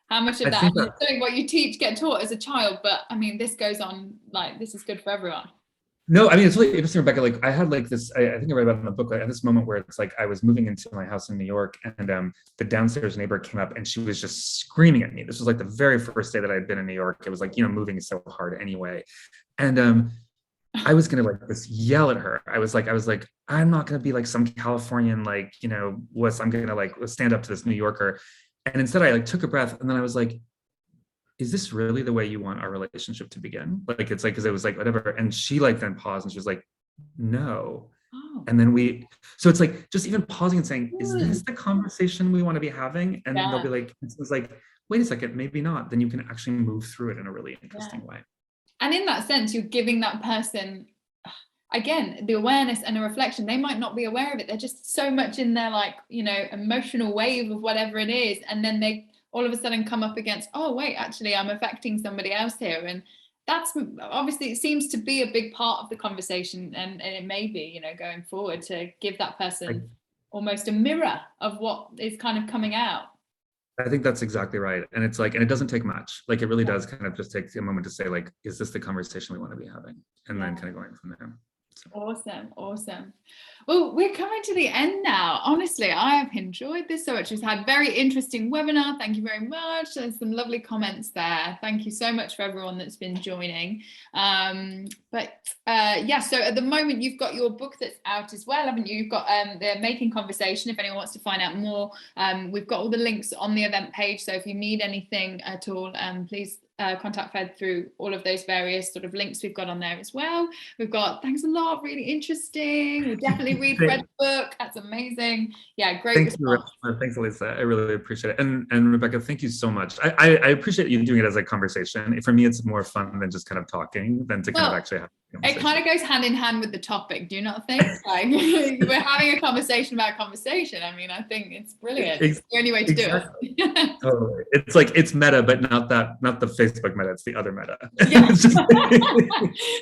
how much of that is something what you get taught as a child, but I mean, this goes on, like, this is good for everyone. No, I mean, it's really interesting, Rebecca. Like, I had like this, I think I read about it in the book, like, at this moment where it's like, I was moving into my house in New York, and the downstairs neighbor came up and she was just screaming at me. This was like the very first day that I had been in New York. It was like, moving is so hard anyway. And I was gonna like just yell at her. I was like, I'm not gonna be like some Californian, like, I'm gonna like stand up to this New Yorker. And instead I like took a breath, and then I was like, is this really the way you want our relationship to begin? Like, it's like, because it was like, whatever. And she like then paused and she was like, no. Oh. And then so it's like, just even pausing and saying, is this the conversation we want to be having? And they'll be like, it was like, wait a second, maybe not. Then you can actually move through it in a really interesting way. And in that sense, you're giving that person, again, the awareness and a reflection. They might not be aware of it. They're just so much in their, like, emotional wave of whatever it is. And then they all of a sudden come up against, oh, wait, actually, I'm affecting somebody else here. And that's obviously, it seems to be a big part of the conversation. And it may be, going forward, to give that person almost a mirror of what is kind of coming out. I think that's exactly right. And it's like, and it doesn't take much. Like, it really does kind of just take a moment to say, like, is this the conversation we want to be having? And then kind of going from there. So. Awesome. Well, we're coming to the end now. Honestly, I have enjoyed this so much. We've had a very interesting webinar. Thank you very much. There's some lovely comments there. Thank you so much for everyone that's been joining. So at the moment, you've got your book that's out as well, haven't you? You've got the Making Conversation. If anyone wants to find out more, we've got all the links on the event page. So if you need anything at all, please contact Fred through all of those various sort of links we've got on there as well. We've got, thanks a lot, really interesting. We'll definitely read Fred's book. That's amazing. Yeah, great. Thanks, Elisa. I really appreciate it. And Rebecca, thank you so much. I appreciate you doing it as a conversation. For me, it's more fun than just kind of talking than to kind of actually have a conversation. It kind of goes hand in hand with the topic, do you not think? Like, we're having a conversation about conversation. I mean, I think it's brilliant. It's the only way to do it. Totally. It's like, it's meta, but not the Facebook meta, it's the other meta. Yeah.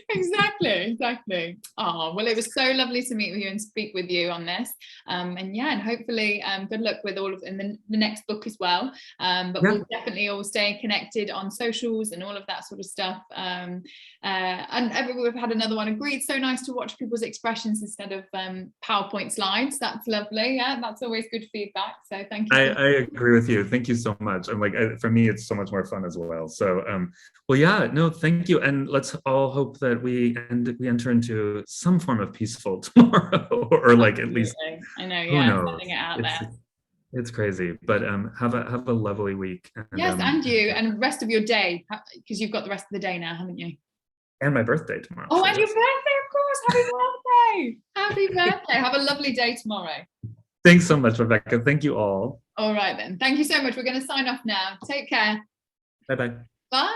Exactly. Oh, well, it was so lovely to meet with you and speak with you on this. And hopefully good luck with all of the next book as well. We'll definitely all stay connected on socials and all of that sort of stuff. And we've had another one agreed. So nice to watch people's expressions instead of PowerPoint slides. That's lovely. Yeah, that's always good feedback. So thank you. I agree with you. Thank you so much. I'm like, for me, it's so much more fun as well. So, thank you. And let's all hope that we enter into some form of peaceful tomorrow, or like at least. I know. Yeah, sending it out there. It's crazy, but have a lovely week. And you, and the rest of your day, because you've got the rest of the day now, haven't you? And my birthday tomorrow. Oh, and your birthday, of course. Happy birthday. Have a lovely day tomorrow. Thanks so much, Rebecca. Thank you all. All right then. Thank you so much. We're going to sign off now. Take care. Bye-bye. Bye.